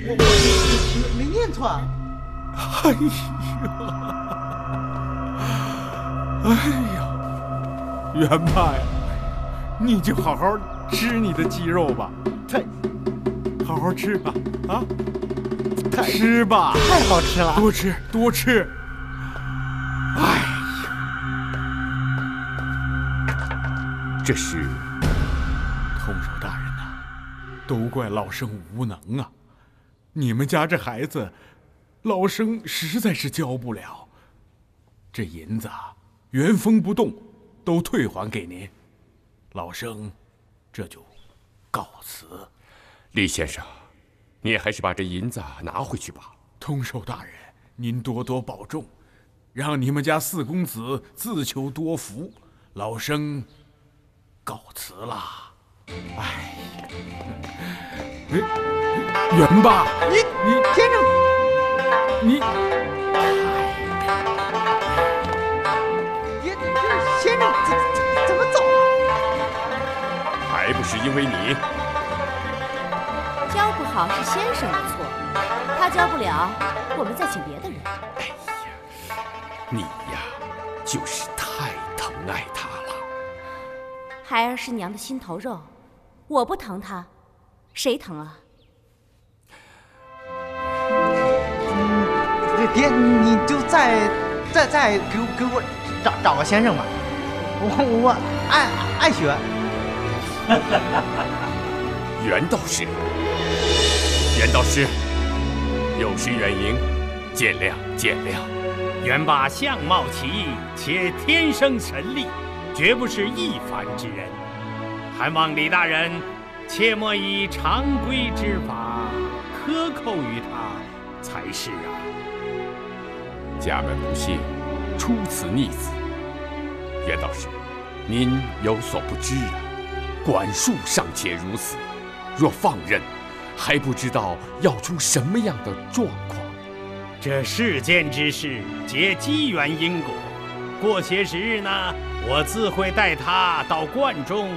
我没念错。哎呀，元霸呀，你就好好吃你的鸡肉吧，好好吃吧，啊，吃吧，太好吃了，多吃多吃。哎呀，这是通守大人呐，都怪老生无能啊！你们家这孩子，老生实在是教不了。这银子啊，原封不动都退还给您，老生这就告辞。李先生，你还是把这银子拿回去吧。通守大人，您多多保重，让你们家四公子自求多福。老生告辞啦。哎，元霸，你先生，你。先生怎么走了？还不是因为你。教不好是先生的错，他教不了，我们再请别的人。哎呀，你呀，就是太疼爱他了。孩儿是娘的心头肉，我不疼他，谁疼啊？爹，你就再给我找个先生吧。我爱学。袁道士，袁道士，有失远迎，见谅见谅。元霸相貌奇异，且天生神力，绝不是一凡之人。还望李大人切莫以常规之法克扣于他才是啊。家门不幸，出此逆子。袁道士，您有所不知啊，管束尚且如此，若放任，还不知道要出什么样的状况。这世间之事皆机缘因果，过些时日呢，我自会带他到观中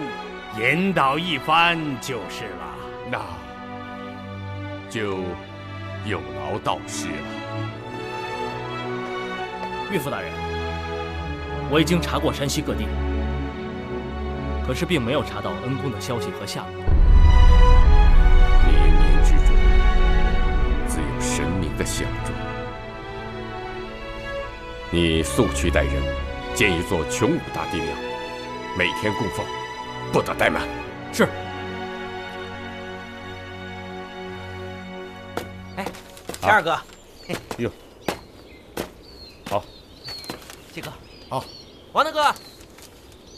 引导一番就是了。那就有劳道士了。岳父大人，我已经查过山西各地，可是并没有查到恩公的消息和下落。冥冥之中，自有神明的相助。你速去带人建一座琼武大帝庙，每天供奉，不得怠慢。是。哎，田二哥，哟，好，这个好，王大哥，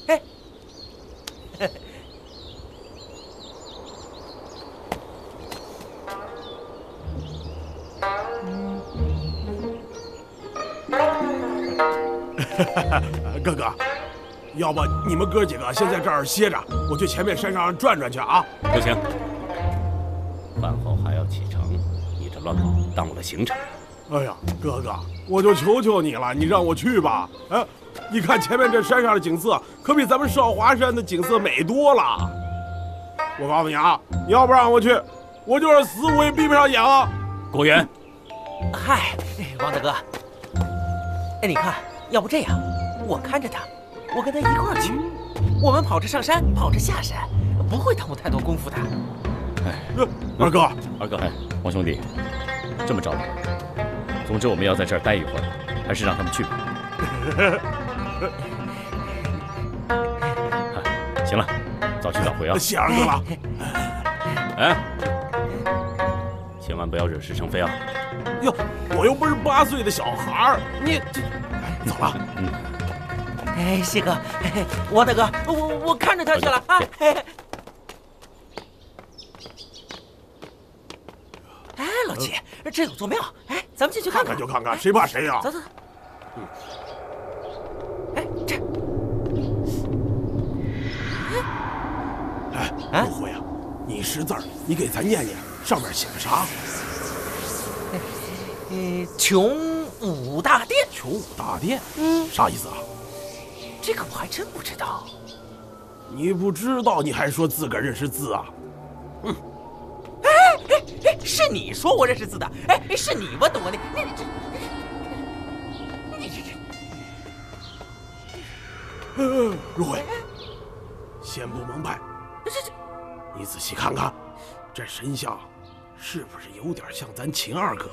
哎，哥哥，要不你们哥几个先在这儿歇着，我去前面山上转转去啊。不行，饭后还要启程，你这乱跑耽误了行程。哎呀，哥哥，我就求求你了，你让我去吧。哎，你看前面这山上的景色，可比咱们少华山的景色美多了。我告诉你啊，你要不让我去，我就是死我也闭不上眼啊。郭源，嗨，王大哥，哎，你看，要不这样，我看着他，我跟他一块儿去，我们跑着上山，跑着下山，不会耽误太多功夫的。哎，二哥，哎，王兄弟，这么着吧。总之我们要在这儿待一会儿，还是让他们去吧。行了，早去早回啊！谢二哥了。哎，千万不要惹是生非啊！哟，我又不是8岁的小孩儿，你这走了。哎，谢哥，王大哥，我看着他去了啊！哎，老七，这有座庙，哎，咱们进去看看。看就看看，谁怕谁呀？走。哎，这，哎，陆辉啊，你识字儿，你给咱念念，上面写的啥？穷武大殿。穷武大殿，啥意思啊？这个我还真不知道。你不知道，你还说自个儿认识字啊？哎，是你说我认识字的，哎，是你问的我，陆辉，先不蒙派，你仔细看看，这神像是不是有点像咱秦二哥？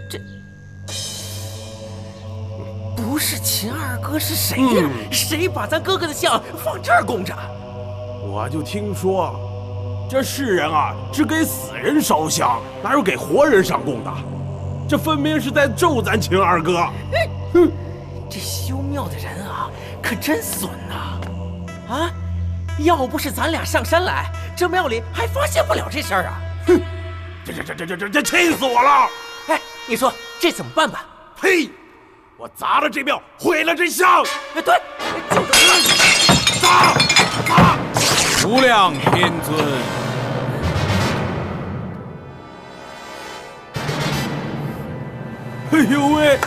这不是秦二哥是谁呀？谁把咱哥哥的像放这儿供着？我就听说，这世人啊，只给死人烧香，哪有给活人上供的？这分明是在咒咱秦二哥。哼，这修庙的人啊，可真损呐！啊，要不是咱俩上山来，这庙里还发现不了这事儿啊！哼，这气死我了！哎，你说这怎么办吧？呸！我砸了这庙，毁了这像。对，就这么砸！无量天尊，哎呦喂！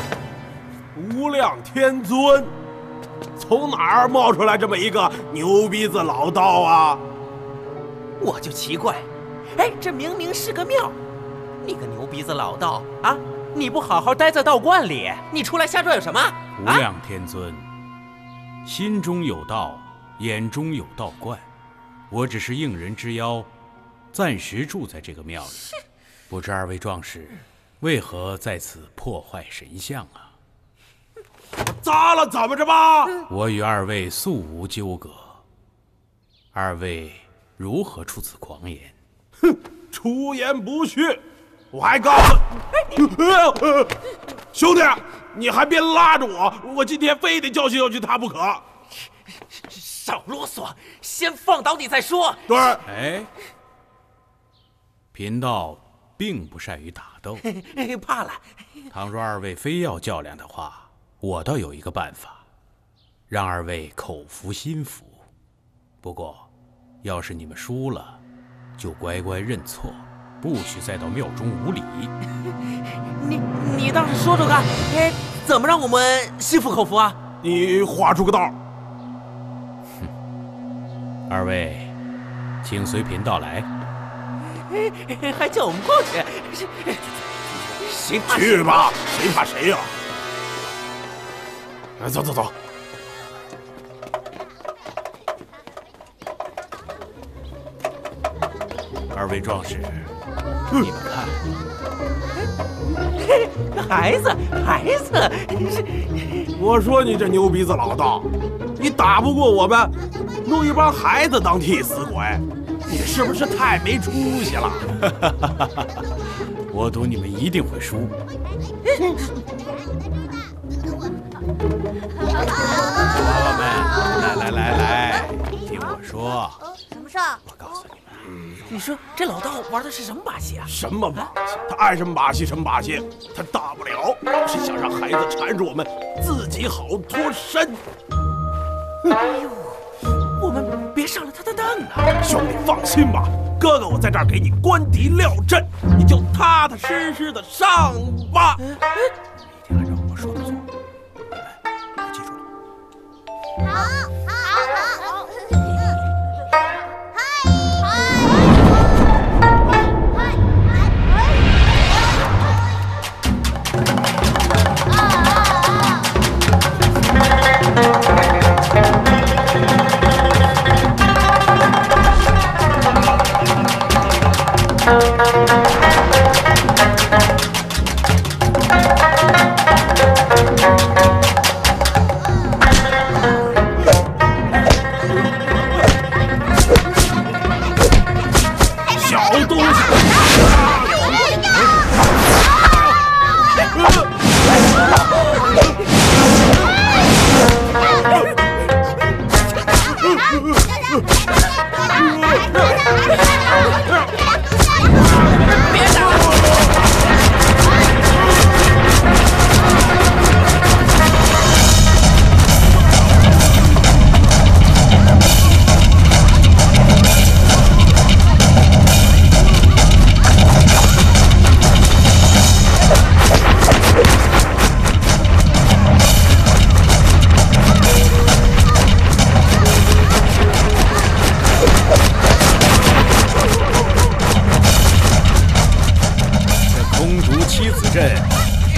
无量天尊，从哪儿冒出来这么一个牛鼻子老道啊？我就奇怪，哎，这明明是个庙，你个牛鼻子老道啊！你不好好待在道观里，你出来瞎转悠什么？无量天尊，心中有道，眼中有道观。我只是应人之邀，暂时住在这个庙里。不知二位壮士为何在此破坏神像啊？砸了怎么着吧？我与二位素无纠葛，二位如何出此狂言？哼，出言不逊。我还告诉兄弟，你还别拉着我，我今天非得教训他不可。少啰嗦，先放倒你再说。对。哎，贫道并不善于打斗，怕了。倘若二位非要较量的话，我倒有一个办法，让二位口服心服。不过，要是你们输了，就乖乖认错，不许再到庙中无礼。你倒是说看，哎，怎么让我们心服口服啊？你画出个道。二位，请随贫道来。还叫我们过去？谁怕去吧，谁怕谁呀？来，走。二位壮士，你们看，孩子，我说你这牛鼻子老道，你打不过我们，弄一帮孩子当替死鬼，你是不是太没出息了？我赌你们一定会输。娃娃们，来，听我说。什么事？我告诉你们，你说这老道玩的是什么把戏啊？什么把戏？他爱什么把戏什么把戏，他大不了是想让孩子缠着我们，自己好脱身。哎呦，我们别上了他的当啊！兄弟，放心吧，哥哥我在这儿给你官敌料阵，你就踏踏实实的上吧。一定按照我说的做，你们都记住了。好。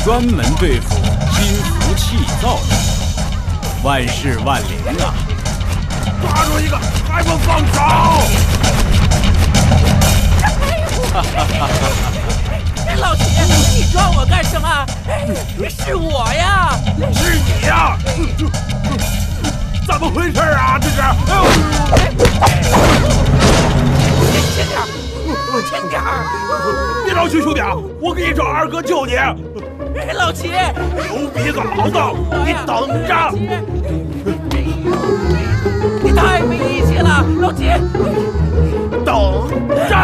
专门对付心浮气躁的，万事万灵啊！抓住一个，还不放手！老铁，你抓我干什么？是我呀！是你呀！怎么回事啊？这是！轻点，轻点！别着急，兄弟啊，我给你找二哥救你。老齐，牛鼻子老道，你等着！你太没义气了，老齐！等着！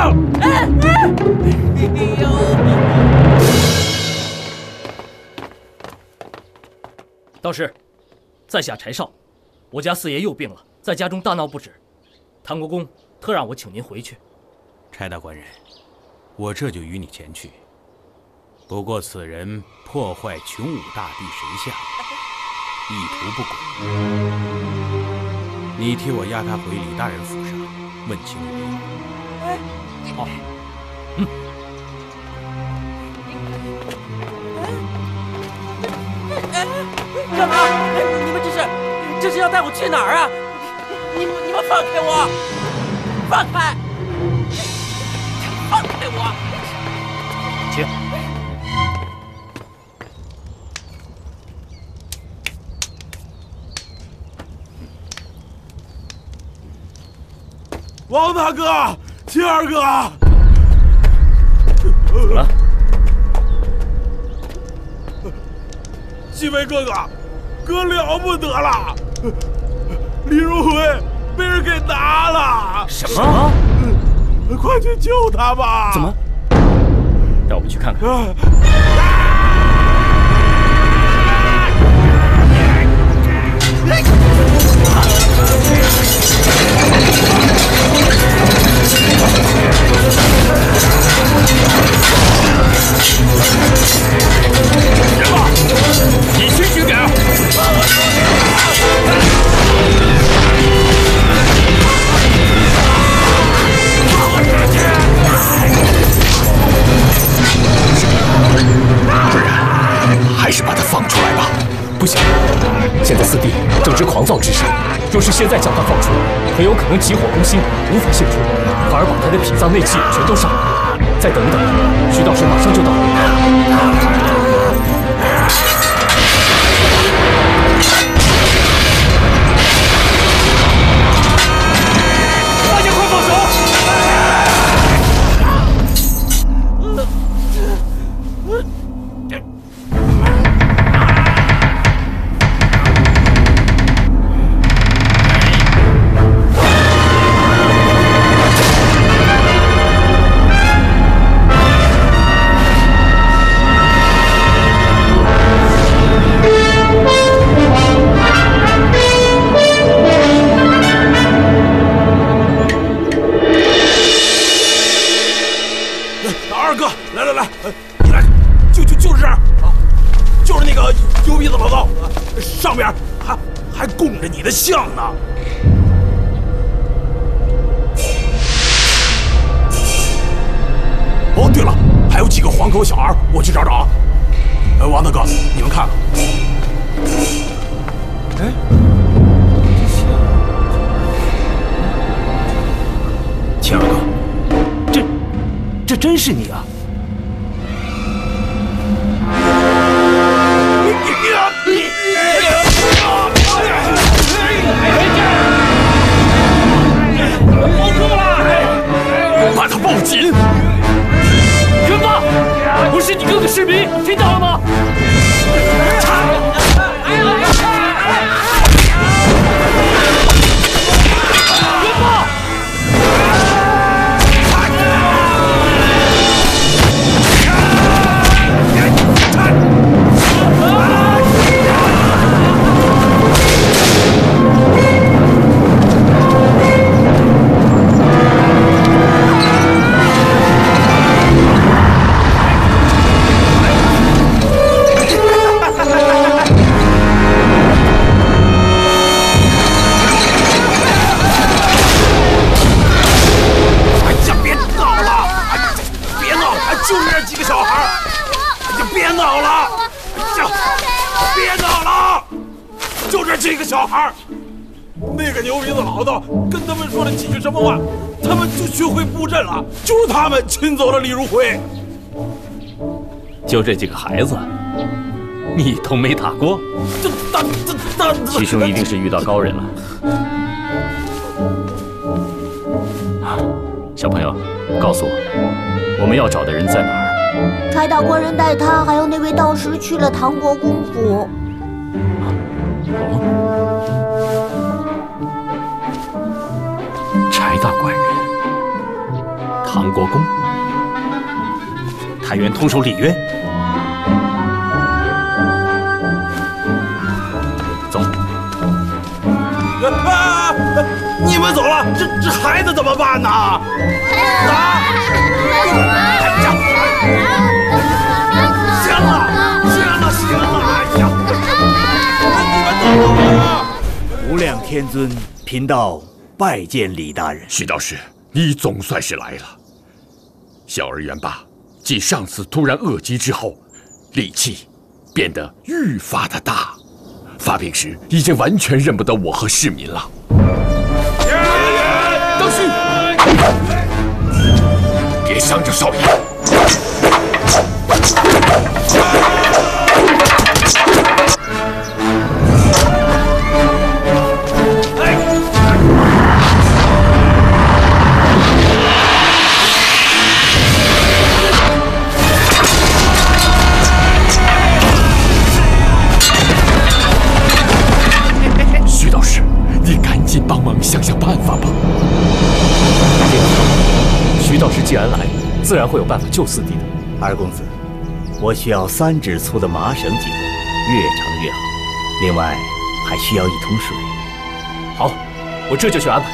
哎呦！道士，在下柴少，我家四爷又病了，在家中大闹不止。谭国公特让我请您回去。柴大官人，我这就与你前去。不过此人破坏琼武大帝神像，意图不轨，你替我押他回李大人府上问清缘由。好。干嘛？你们这是要带我去哪儿啊？你们放开我！放开！放开我！请。王大哥，秦二哥，怎么了？几位哥哥，哥了不得了！李如辉被人给拿了！什么？快去救他吧！怎么？带我们去看看。人马，你清醒点！不然，还是把他放出来吧。不行，现在四弟正值狂躁之时，若是现在将他放出来，很有可能急火攻心，无法献出，反而把他的脾脏内气全都伤了。再等一等，徐道士马上就到。大家快放手！供着你的像呢。哦，对了，还有几个黄口小孩，我去找找。王大哥，你们看看。哎，钱二哥，这真是你啊！把他抱紧！元霸，我是你哥哥士兵，听到了吗？元霸！这个小孩，那个牛鼻子老道跟他们说了几句什么话，他们就学会布阵了。就是他们亲走了李如辉。就这几个孩子，你都没打过？七兄一定是遇到高人了。小朋友，告诉我，我们要找的人在哪儿？柴大官人带他还有那位道士去了唐国公府。柴大官人，唐国公，太原通守李渊。走。你们走了，这孩子怎么办呢？行了，哎呀，你们走吧。无量天尊贫道拜见李大人。徐道士，你总算是来了。小儿元霸，继上次突然恶疾之后，力气变得愈发的大，发病时已经完全认不得我和市民了。道士，别伤着少爷。徐道士，你赶紧帮忙想想办法吧。徐道士既然来，自然会有办法救四弟的。二公子，我需要3指粗的麻绳几根，越长越好。另外，还需要1桶水。好，我这就去安排。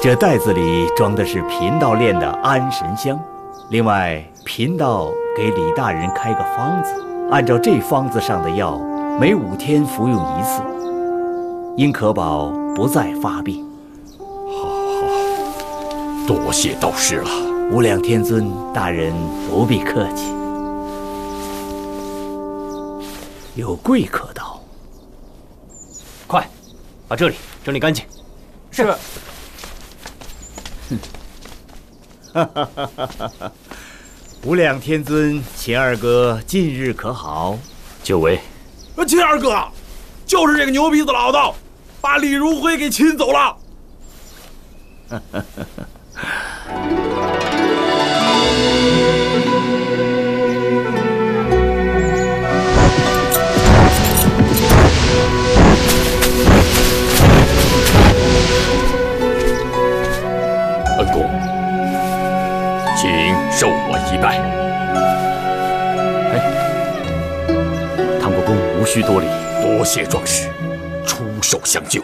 这袋子里装的是贫道炼的安神香，另外贫道给李大人开个方子，按照这方子上的药，每5天服用1次，应可保不再发病。好，多谢道师了。无量天尊大人不必客气。有贵可到，快把这里整理干净。是。无量天尊，秦二哥近日可好？久违。秦二哥，就是这个牛鼻子老道，把李如辉给擒走了。恩公，请受我一拜。唐国公无需多礼，多谢壮士出手相救。